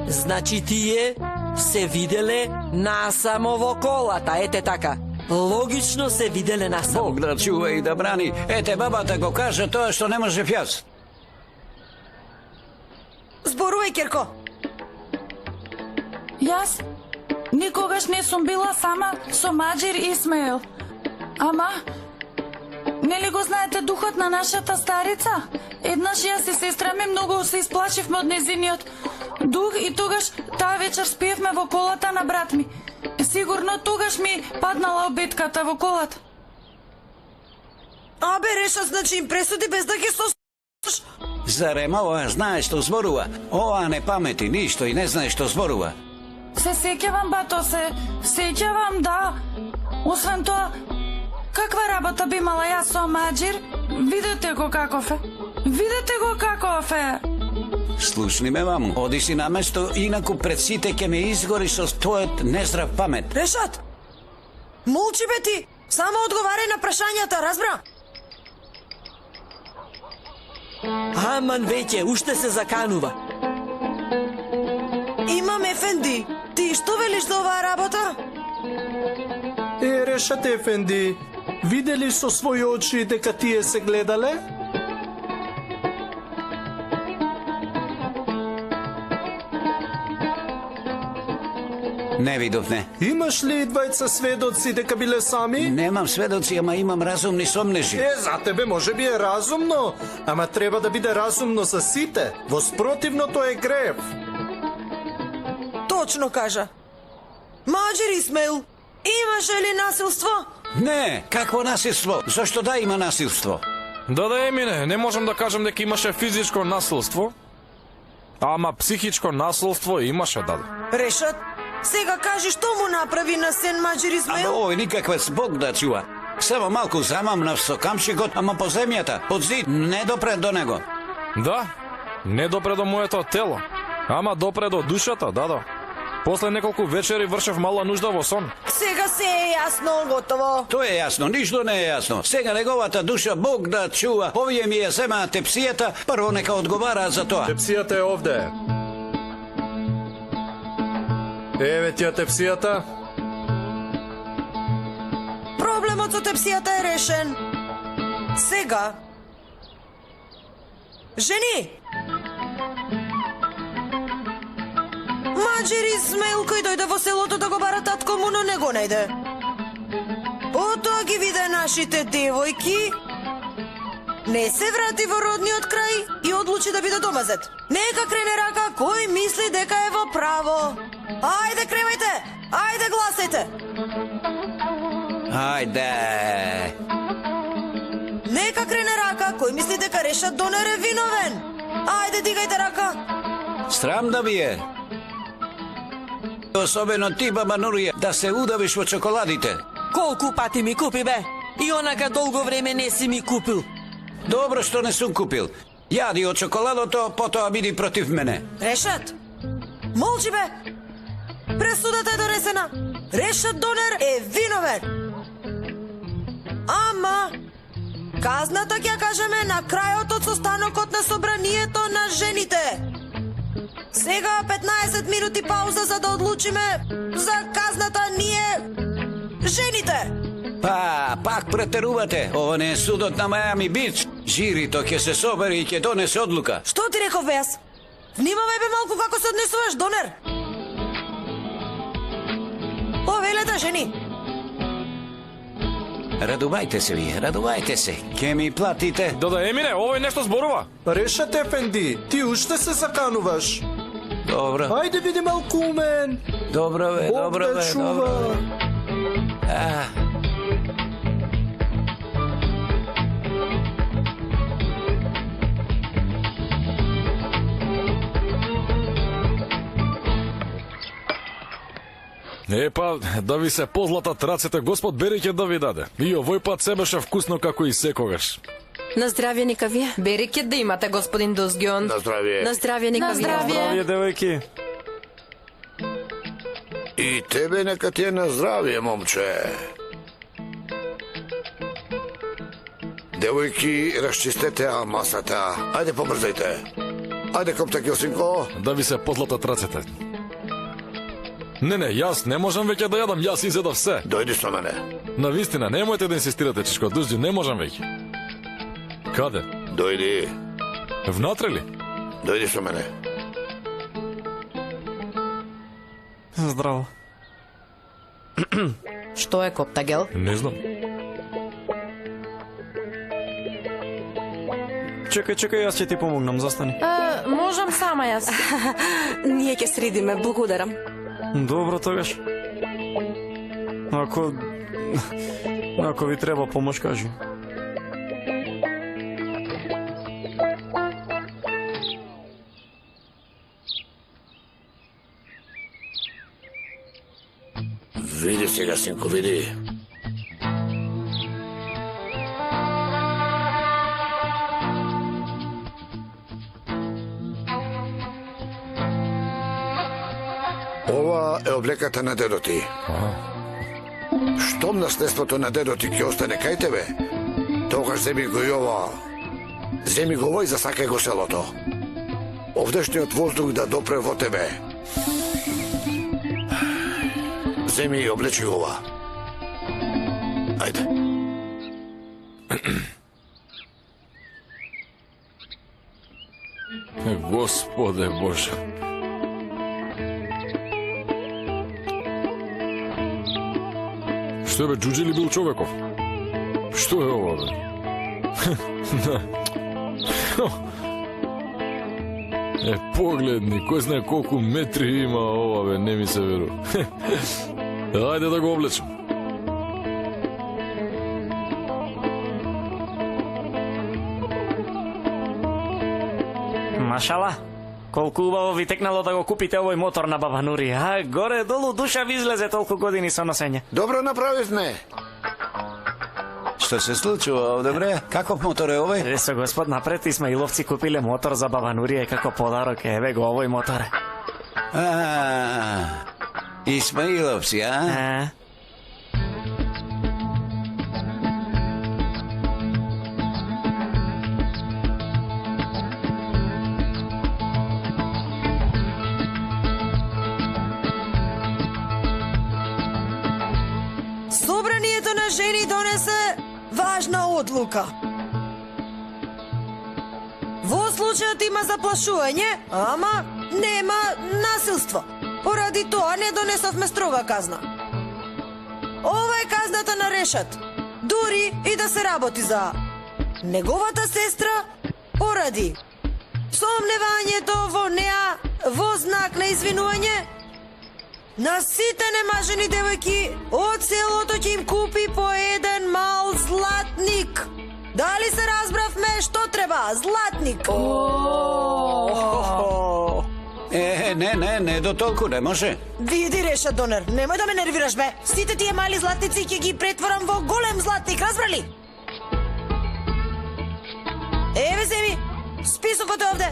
Значи тие се виделе насамо во колата, ете така. Логично се виделе насамо. Бог да чува и да брани. Ете, бабата го кажа тоа што не можев јас. Зборувај, Керко. Јас никогаш не сум била сама со Маџир Исмаил. Ама, нели го знаете духот на нашата старица? Еднаш јас и сестра ми многу се исплашивме од незиниот дух и тогаш таа вечер спиевме во колата на брат ми. Сигурно тогаш ми паднала обетката во колата. Абе, Реша, значи им пресуди без да ги сослушаш. Зарем ова знае што зборува? Ова не памети ништо и не знае што зборува. Се сеќавам, бато, се сеќавам, да. Освен тоа, каква работа би имала јас со Маџир? Видете го каков е. Видете го каков е. Слушни ме, маму, оди си на место, инаку пред сите ќе ме изгори со твојот нездрав памет. Решат! Молчи бе ти! Само одговарај на прашањата, разбра? Аман веќе, уште се заканува. Имам Ефенди. Ти што велиш за оваа работа? Решат Ефенди, видели со своји очи дека тие се гледале? Не видов, не. Имаш ли двајца сведоци дека биле сами? Немам сведоци, ама имам разумни сомнежи. За тебе може би е разумно, ама треба да биде разумно за сите. Во спротивно тоа е грев. Точно кажа. Маџир Исмаил, имаше ли насилство? Не, какво насилство? Зошто да има насилство? Да, Емине, не можам да кажам дека имаше физичко насилство, ама психичко насилство имаше, да. Решат, сега кажи што му направи на сен Маџир Исмаил? Ама ој никаквец Бог да чува. Само малку замамнав со камшикот, ама по земјата, под зид, не допред до него. Да, не допред до моето тело, ама допред до душата, да. После неколку вечери вршев мала нужда во сон. Сега се е јасно, готово. Тоа е јасно, ништо не е јасно. Сега неговата душа Бог да чува. Овие ми ја земаат тепсијата, прво нека одговараат за тоа. Тепсијата е овде. Еве ти ја тепсијата. Проблемот со тепсијата е решен. Сега. Жени! Маџир Исмаил кој дојде во селото да го бара татко му, но не го најде. Потоа ги виде нашите девојки, не се врати во родниот крај и одлучи да биде домазет. Нека крене рака кој мисли дека е во право. Ајде, кревајте! Ајде, гласајте! Ајде! Нека крене рака кој мисли дека Решат Донер е виновен. Ајде, дигајте рака! Срам да ви е. Особено ти, баба Нурија, да се удавиш во чоколадите. Колку пати ми купи, бе? И онака долго време не си ми купил. Добро што не сум купил. Јади од чоколадото, потоа биди против мене. Решат! Молчи, бе! Пресудата е донесена. Решат Донер е виновен. Ама казната ќе кажеме на крајот од состанокот на собранието на жените. Сега 15 минути пауза за да одлучиме за казната ние жените. Па, пак претерувате. Ова не е судот на Мајами Бич. Жирито ќе се собере и ќе донесе одлука. Што ти реков бе јас? Внимавај бе малку како се однесуваш, Донер. Повелете, жени. Радувајте се ви, радувајте се. Ке ми платите. Да, Емине, овој нешто зборува. Решат Ефенди, ти уште се закануваш. Добро. Ајде види малку умен. Добро бе, добро бе, добро. Епа, да ви се позлатат рацете, Господ бери ќе да ви даде. И овој пат се беше вкусно како и секогаш. На здравје нека вие. Берекет да имате, господин Дозгион. На здравје. На здравје нека вие. Здравје, девојки. И тебе нека ти е на здравје, момче. Девојки, расчистете масата. Ајде побрзајте. Ајде, Коптакилсинко. Да ви се позлатат рацете. Не, јас не можам веќе да јадам, јас изедав се. Дојди со мене. Навистина, немојте да инсистирате, Чичко Дузџи, не можам веќе. Каде? Дојди. Внатре ли? Дојди со мене. Здраво. Што е, Коптагел? Не знам. Чекај, јас ќе ти помогнам, застани. Можам сама јас. Ние ќе средиме, благодарам. Добро тогаш. Ако ви треба помош, кажи. Види сега, синко, види. Ова е облеката на дедо ти. Штом наследството на дедо ти ќе остане кај тебе, тогаш земи го и ова. Земи го ова и засакај го селото. Овдешниот воздух да допре во тебе. Земи и облечи го ова. Ајде. Господе Боже. Што бе, Джуджи ли бил човеков? Што е ова, бе? Погледни, кој знае колку метри има ова, бе, не ми се веру. Ајде да го облечем. Машала, колку убаво ви текнало да го купите овој мотор на баба Нури. А горе долу душа ви излезе толку години со носење. Добро направивме. Што се случува овде, бре? Каков мотор е овој? Со Господ напред Исмаиловци купиле мотор за баба Нурија како подарок. Еве го овој мотор. Исмаиловци, а? Собранието на жени донесе важна одлука. Во случајот има заплашување, ама нема насилство. Поради тоа не донесовме строга казна. Ова е казната на Решат. Дури и да се работи за неговата сестра, поради сомневањето во неа во знак на извинување, на сите немажени девојки од селото ќе им купи по еден мал златник. Дали се разбравме што треба? Златник. Не, до толку не може. Види, Реша Донер, немој да ме нервираш, бе. Сите тие мали златници ќе ги претворам во голем златник, разбрали? Еве, земи, списокот е овде.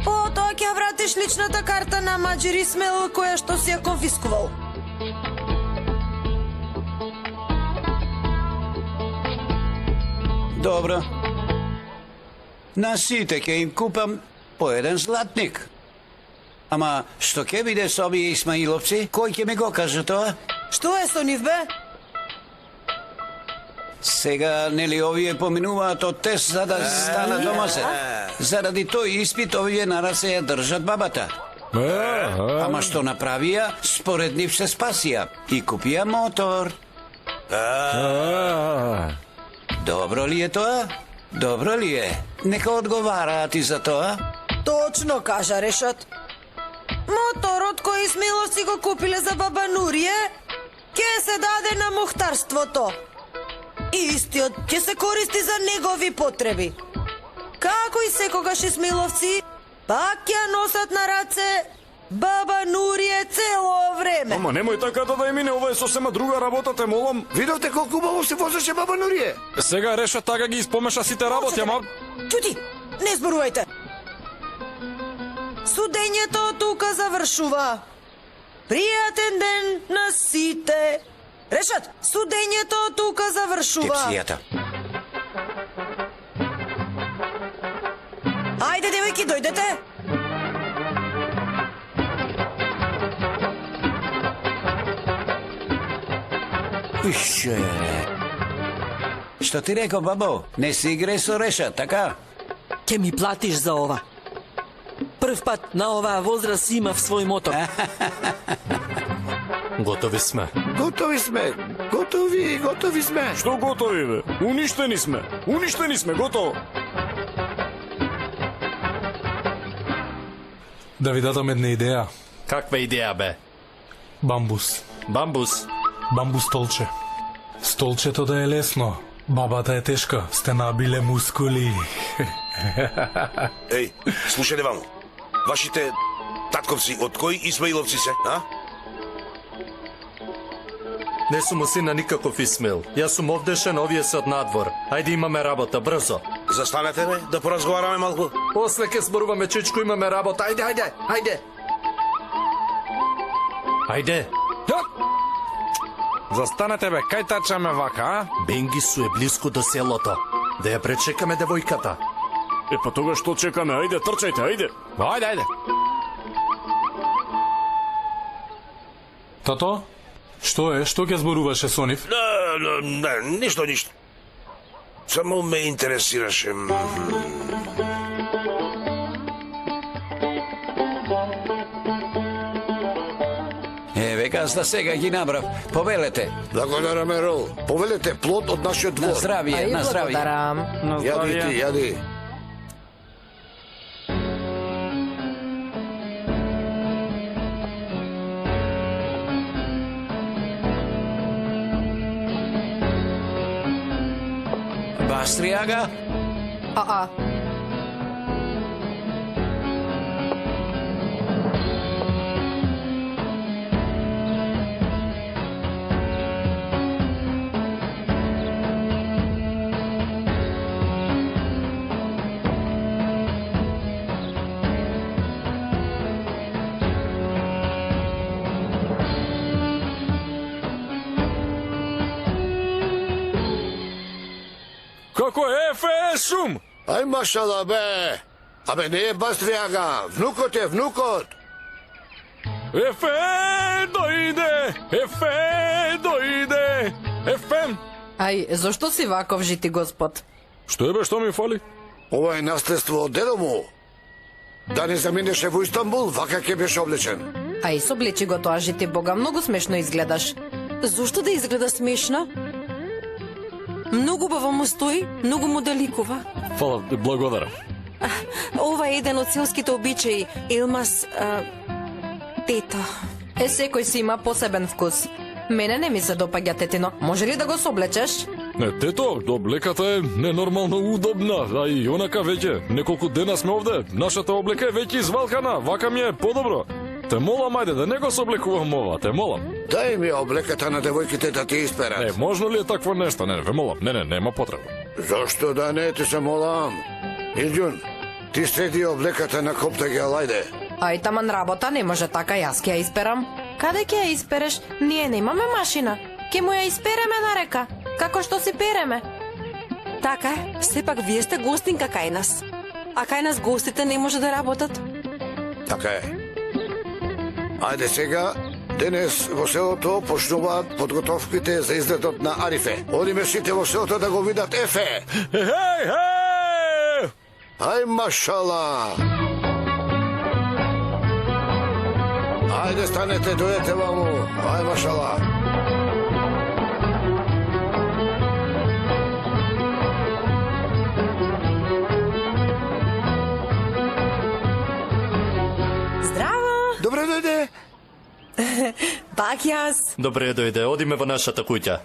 Потоа ќе вратиш личната карта на Маџир Исмаил која што си ја конфискувал. Добро. На сите ќе им купам по еден златник. Ама што ќе биде со овие Исмаиловци? Кој ќе ми го каже тоа? Што е со нив, бе? Сега, нели овие поминуваат од тест за да станат домосед. Заради тој испит овие нарасе ја држат бабата. Ама што направија, според нив се спасија и купија мотор. Добро ли е тоа? Добро ли е? Нека одговараат и за тоа. Точно кажа Решат. Моторот кој Исмаиловци го купиле за баба Нурија ќе се даде на мухтарството. Истиот ќе се користи за негови потреби. Како и секогаш Исмаиловци, пак ќе носат на раце баба Нурие цело време. Ама немој така да ја мине, ова е сосема друга работа, те молам. Видовте колку убаво се возеше баба Нурие? Сега Реша така ги испомеша сите работи, ама... Чути, не зборувајте. Судењето тука завршува. Пријатен ден на сите. Решат, судењето тука завршува. Кепсијата. Ајде, девојки, дојдете. Што ти рекол, бабо? Не си играј со Реша, така? Ке ми платиш за ова. Прв пат на оваа возраст имав свој мотор. Готови сме. Готови сме. Готови сме. Што готови, бе? Уништени сме, готово. Да ви дадам една идеја. Каква идеја, бе? Бамбус. Бамбус. Бамбус столче. Столчето да е лесно. Бабата е тешка. Сте набиле мускули. Еј, слушајте ваму. Вашите татковци од кои Исмаиловци се, а? Не сум сина никаков Исмаил. Јас сум овдешен, овие се од надвор. Ајде имаме работа, брзо. Застанете, бе, да поразговараме малку. После ке зборуваме, чичко, имаме работа. Ајде. Ајде. Застанете, бе, кај тачаме вака, а? Бенгису е близко до селото. Да ја пречекаме девојката. Па тога што чекаме? Ајде, трчајте, ајде. Ајде. Тато? Што е? Што ќе зборуваше со нив? Не, ништо. Само ме интересираше. Века, за сега ги набрав. Повелете. Благодараме, Рол. Повелете плод од нашиот двор. На здравие, на здравие. Благодарам. Јади ти, јади. Бастријага? Како е шум? Ај машала, бе. Абе, не е Бастријага. Внукот е внукот. Дојде. Ај, зошто си ваков, жити господ? Што е, бе, што ми фали? Ова е наследство од дедо му. Да не заминеше во Истанбул, вака ќе беше облечен. Ај, соблечи го тоа, жити Бога, многу смешно изгледаш. Зошто да изгледа смешно? Многу убаво му стои, многу му даликува. Фала, благодарам. Ова е еден од селските обичаи. Елмас, тето. Секој си има посебен вкус. Мене не ми се допаѓа тетино. Може ли да го соблечеш? Не, тето, облеката е ненормално удобна, а и онака веќе неколку дена сме овде. Нашата облека е веќе извалкана, вака ми е подобро. Те молам, ајде, да не го сооблекувам ова, те молам. Дај ми облеката на девојките да ти исперат. Не, можно ли е такво нешто? Не, ве молам, не, нема потреба. Зошто да не, ти се молам. Илјун, ти среди облеката на коптагел, ајде. Ај, таман работа не може така, јас ќе ја исперам. Каде ќе ја испереш? Ние немаме машина. Ке му ја испереме на река, како што си переме. Така е, сепак вие сте гостинка кај нас. А кај нас гостите не може да работат. Така е. Ајде сега, денес во селото почнуваат подготовките за излетот на Арифе. Одиме сите во селото да го видат Ефе. Ај машала! Ајде станете, дојдете ваму. Ај машала! Добре дојде. Пак јас. Добре дојде, одиме во нашата куќа.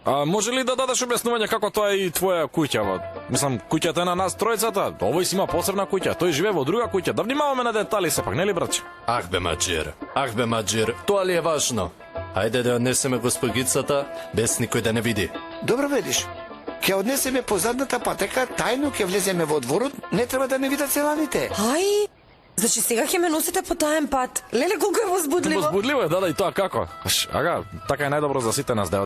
А може ли да дадеш објаснување како тоа е и твоја куќа? Мислам, куќата е на нас тројцата, овој си има посебна куќа, тој живее во друга куќа. Да внимаваме на детали сепак, нели братче? Ах бе Маџир, тоа ли е важно? Ајде да однесеме госпогицата без никој да не види. Добро видиш. Ќе однесеме по задната патека, тајно ќе влеземе во дворот, не треба да не видат селаните. Ај, значи сега ќе ме носите по таен пат. Леле, колку е возбудливо. Возбудливо е, да, и тоа како? Ага, така е најдобро за сите нас да.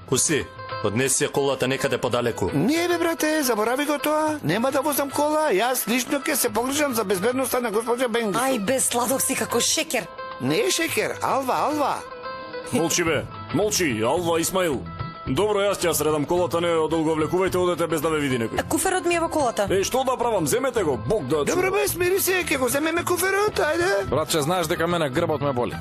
Куси, однеси ја колата некаде подалеку. Не бе, брате, заборави го тоа. Нема да возам кола, јас лично ќе се погрижам за безбедноста на госпоѓа Бенгису. Ај, без сладок си како шекер. Не е шекер, алва. Молчи бе, молчи, Алва Исмаил. Добро, јас ќе ја средам колата, не одолго влекувајте, одете без да ве види некој. Куферот ми е во колата. Што да правам, земете го, Бог да... Добро бе, смири се, ќе го земеме куферот, ајде. Братче, знаеш дека мене грбот ме боли.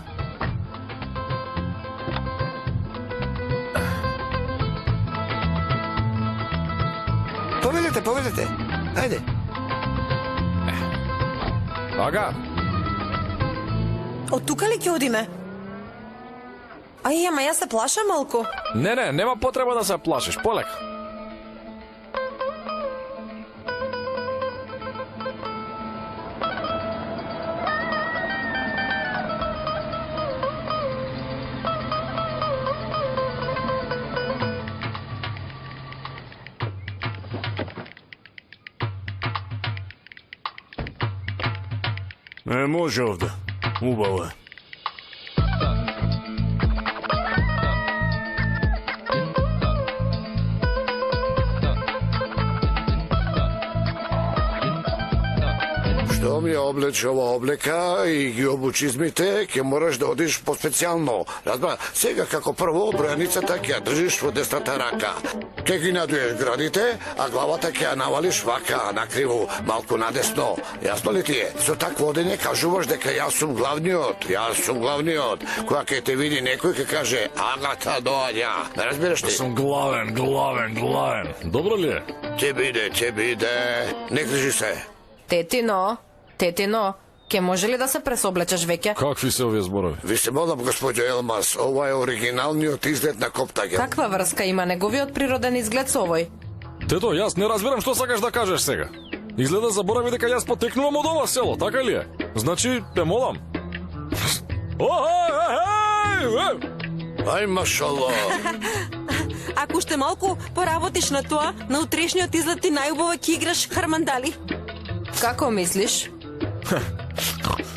Поведете, ајде. Ага. Од тука ли ќе одиме? Ај, ама јас се плашам малку. Не, нема потреба да се плашиш, полека. Може овде. Убаво е. Што ми ја облече ова облека и ги обучизмите, ќе мораш да одиш по специјално. Разбра, сега како прво бројаницата ќе ја држиш во десната рака. Ќе ги надуеш градите, а главата ќе ја навалиш вака, накриву, малку надесно. Јасно ли ти е? Со такво одење кажуваш дека јас сум главниот. Кога ќе те види некој ќе каже Агата доаѓа. Не разбираш ти? Сум главен. Добро ли е? Ќе биде. Не грижи се. Тетино, ке може ли да се пресоблечеш веќе? Какви се овие зборови? Ви се молам, господјо Елмас, ова е оригиналниот изглед на Коптаген. Каква врска има неговиот природен изглед со овој? Тето, јас не разбирам што сакаш да кажеш сега. Изгледа заборави дека јас потекнувам од ова село, така ли е? Значи, те молам. Ај, машало. Ако уште малку поработиш на тоа, на утрешниот излет ти најубаво ќе играш хармандали. Како мислиш?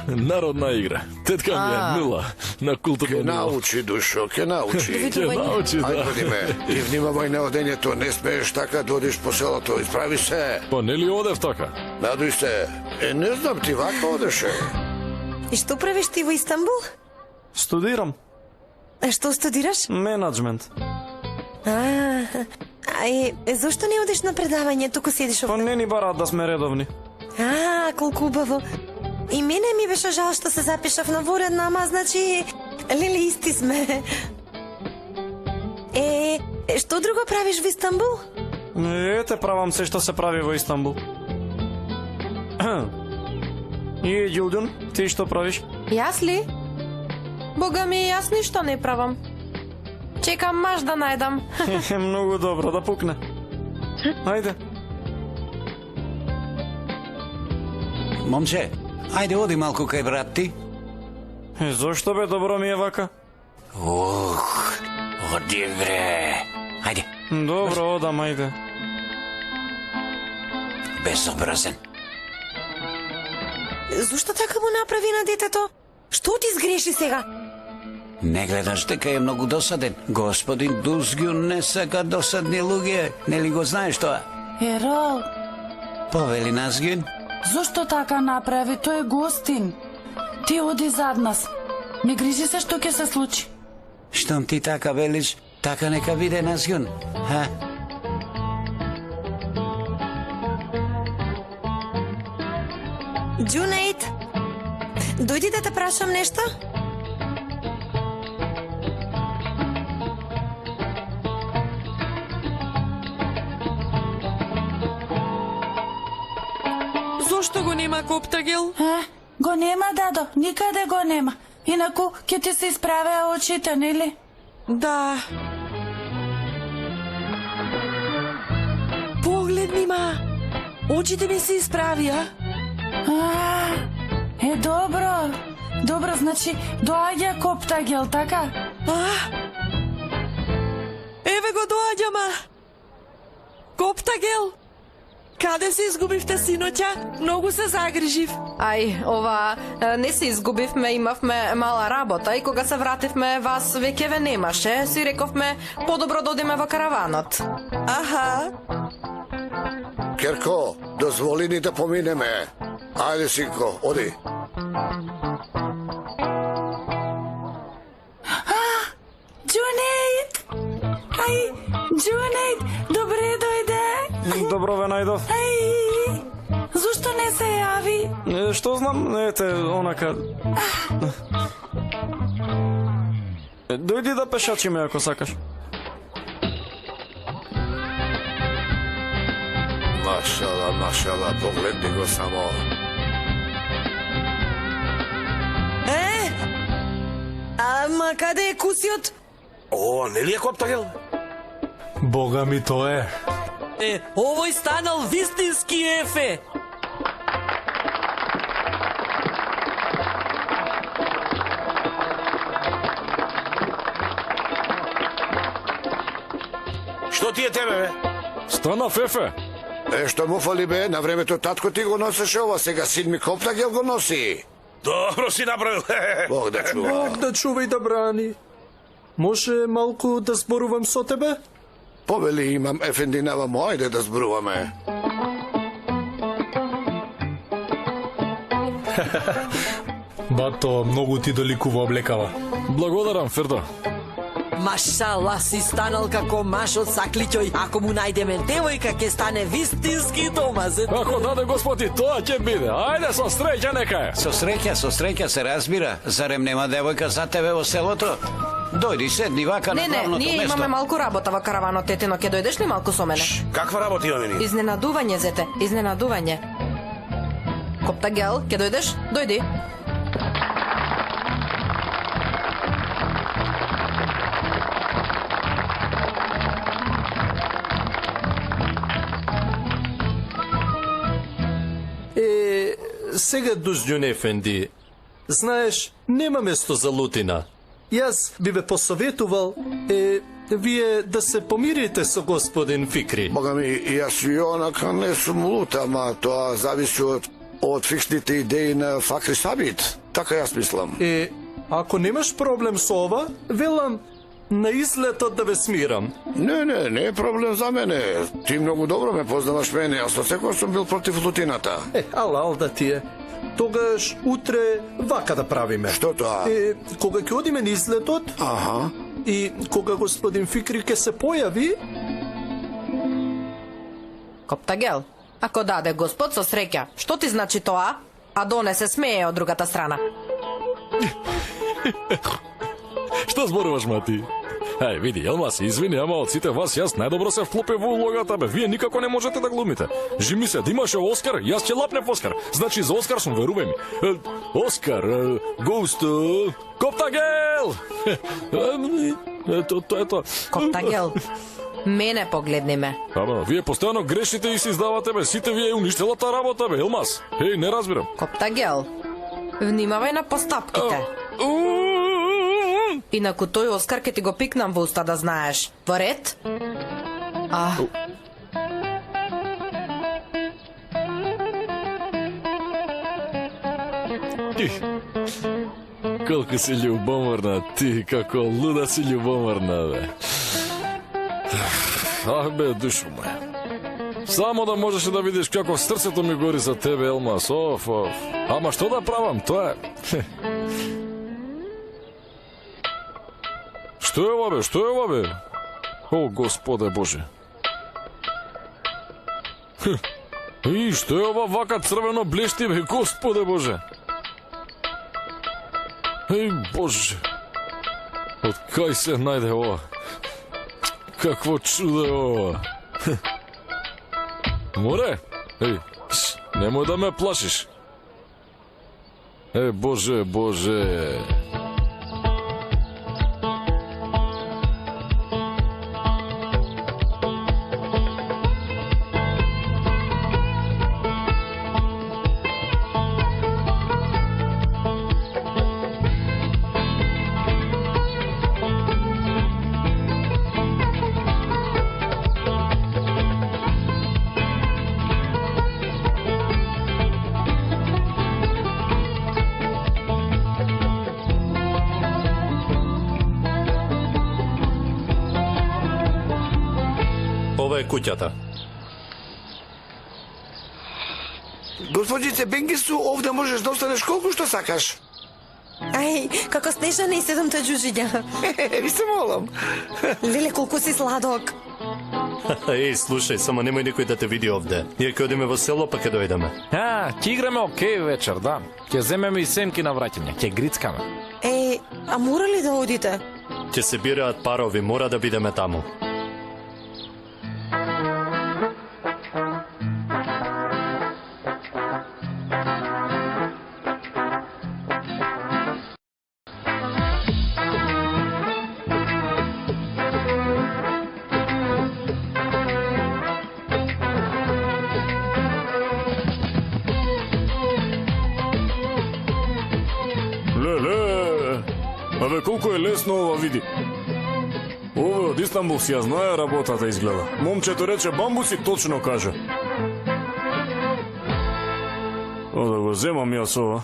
Народна игра. Тетка ми е нула на културно ниво. Ке научи, душо, ке научи. Да. Ај, годиме, и внимавај на одењето, не смееш така да одиш по селото, исправи се. Па не ли одев така? Надуј се. Не знам, ти вака одеше. И што правиш ти во Истанбул? Студирам. Што студираш? Менаджмент. Зошто не одиш на предавање, туку седиш Па овде? не ни бараат да сме редовни. Колку убаво. И мене ми беше жал што се запишав на воредна, ама значи, леле исти сме. Што друго правиш во Истанбул? Ете, правам се што се прави во Истанбул. И Ѓулдун, ти што правиш? Јас ли? Бога ми, јас ништо не правам. Чекам маш да најдам. Многу добро, да пукне. Ајде. Момче, ајде оди малку кај брат ти. Зошто бе, добро ми е вака? Оди бре. Ајде. Добро, одам, ајде. Безобразен. Зошто така му направи на детето? Што ти сгреши сега? Не гледаш дека е многу досаден. Господин Дузгјун не сака досадни луѓе. Нели го знаеш тоа? Ерол, Повели Назгјун. зошто така направи? Тој е гостин. Ти оди зад нас. Не грижи се што ќе се случи. Штом ти така велиш, така нека биде Назгјун. Ха? Џунејд, дојди да те прашам нешто? Зошто го нема Коптагел? Го нема, дадо, никаде го нема. Инаку ќе ти се исправеа очите, нели? Да. нима. Очите ми се исправија. Добро. Добро, значи доаѓа Коптагел, така? Еве го доаѓама. Коптагел, каде се изгубивте синоќа? Многу се загрижив. Ај, ова, не се изгубивме, имавме мала работа и кога се вративме, вас веќе ве немаше. Си рековме, подобро да одиме во караванот. Аха. Керко, дозволи ни да поминеме. Ајде, синко, оди. Џунеид! Ај, Џунеид, добре дојде. Добро ве најдов. Ај, зошто не се јави? Што знам, ете, онака... Дојди да пешачиме ако сакаш. Машала, погледни го само. Ама каде е кусиот? О, нели е Коптагел? Бога ми тоа е. Овој станал вистински ефе. Што ти е тебе, бе? Стана Фефе. Што му фали, бе? На времето татко ти го носеше ова, сега син ми Коптагел го носи. Добро си направил. Бог да чува. Бог да чува и да брани. Може малку да зборувам со тебе? Повели имам ефендинава мојде да зборуваме. Бато, многу ти доликува облекава. Благодарам, Фердо. Машала, си станал како маш од саклиќој. Ако му најдеме девојка, ќе стане вистински домазет. Ако даде Господ и тоа ќе биде. Ајде со среќа нека е. Со среќа се разбира. Зарем нема девојка за тебе во селото? Дојди, седни вака на Не, главното ние место. имаме малку работа во караванот, тетино, ќе дојдеш ли малку со мене? Каква работа имаме ние? Изненадување, зете, изненадување. Коптагел, ќе дојдеш? Дојди. Сега Дуздјун ефенди, знаеш, нема место за лутина. Јас би ве посоветувал, вие да се помирите со господин Фикри. Бога ми, јас и онака не сум лут, ама тоа зависи од фиксните идеи на Факри Сабит. Така јас мислам. Ако немаш проблем со ова, велам на излетот да ве смирам. Не е проблем за мене. Ти многу добро ме познаваш мене, јас со секој сум бил против лутината. Алал да ти е. Тогаш утре вака да правиме. Што тоа? Кога ќе одиме на излетот, и кога господин Фикри ќе се појави... Коптагел, ако даде Господ со среќа, што ти значи тоа? А Доне се смее од другата страна. Што зборуваш, мати? Ај, види, Елмас, извини, ама од сите вас јас најдобро се вклопив во улогата, бе. Вие никако не можете да глумите. Жими се, да имаше Оскар, јас ќе лапнев Оскар. Значи, за Оскар сум, верувај ми. Оскар, Гоуст, Коптагел! Ето. Коптагел, мене погледни ме. Ама, вие постојано грешите и се издавате, бе. Сите вие уништила таа работа, бе, Елмас. Еј, не разбирам. Коптагел, внимавај на постапките. Инаку тој Оскар ке ти го пикнам во уста, да знаеш. Во ред? Колку си љубоморна, ти, како луда си љубоморна, бе. Ах, бе, душо моја. Само да можеше да видиш како срцето ми гори за тебе, Елмас. Оф. Ама што да правам, тоа е... Што е ова, бе? О, Господе Боже. И што е ова вака црвено блешти, бе, Господе Боже? Еј, Боже. Од кај се најде ова? Какво чудо е ова? Море? Еј, немој да ме плашиш. Боже. Тоа е куќата. Господице Бенгису, овде можеш да останеш колку што сакаш. Ај, како Снежана и 7 џуџиња. Ви се молам. Леле, колку си сладок. Еј, слушај, само немој никој да те види овде. Ние ќе одиме во село, па ќе дојдеме. Ќе играме окей вечер, да. Ќе земеме и семки на враќање, ќе грицкаме. А мора ли да одите? Ќе се бираат парови, мора да бидеме таму. Абе, колку е лесно ова, види. Ова од Истанбул си ја знае работата изгледа. Момчето рече бамбуси, точно каже. Да го земам јас ова.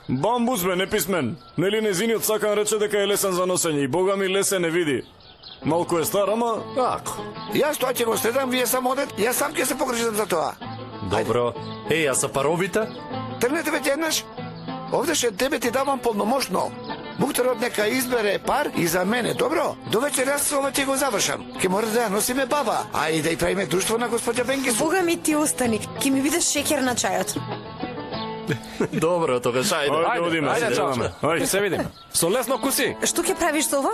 Бамбус бе, неписмен. Нели незиниот Сакан рече дека е лесен за носење и бога ми лесен е, види. Малку е стар, ама ако. Јас тоа ќе го следам, вие само одет, јас сам ќе се погрижам за тоа. Добро. Еј, а за паровите? Тргнете веќе еднаш. Овде ше тебе ти давам полномошно. Мухтарот нека избере пар и за мене, добро? До вечер јас ова ќе го завршам. Ќе мора да ја носиме баба, а и да ја правиме друштво на господја Бенгису. Бога ми ти остани, ќе ми бидеш шеќер на чајот. Добро, тогаш ајде. Ајде, одиме. Ајде, чао. Ајде, се видиме. Со лесно куси. Што ќе правиш со ова?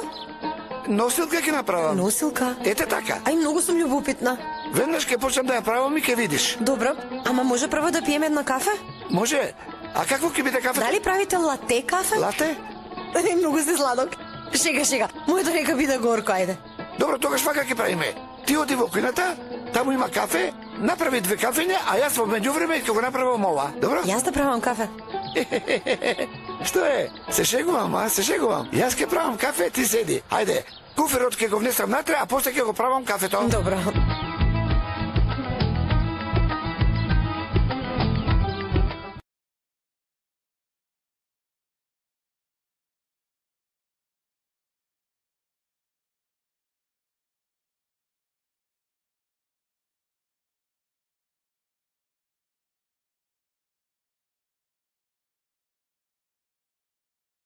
Носилка ќе направам. Носилка? Ете така. Ај, многу сум љубопитна. Веднаш ќе почнам да ја правам и ќе видиш. Добро, ама може прво да пиеме едно кафе? Може. А какво ќе биде кафето? Дали правите лате кафе? Лате? Многу си сладок. Шега. Моето нека биде горко, ајде. Добро, тогаш вака ќе правиме. Ти оди во кујната, таму има кафе, направи 2 кафења, а јас во меѓувреме ќе го направам ова. Добро? Јас да правам кафе. Што е? Се шегувам, а? Се шегувам. Јас ќе правам кафе, ти седи. Ајде, куферот ќе го внесам натре, а после ќе го правам кафето. Добро.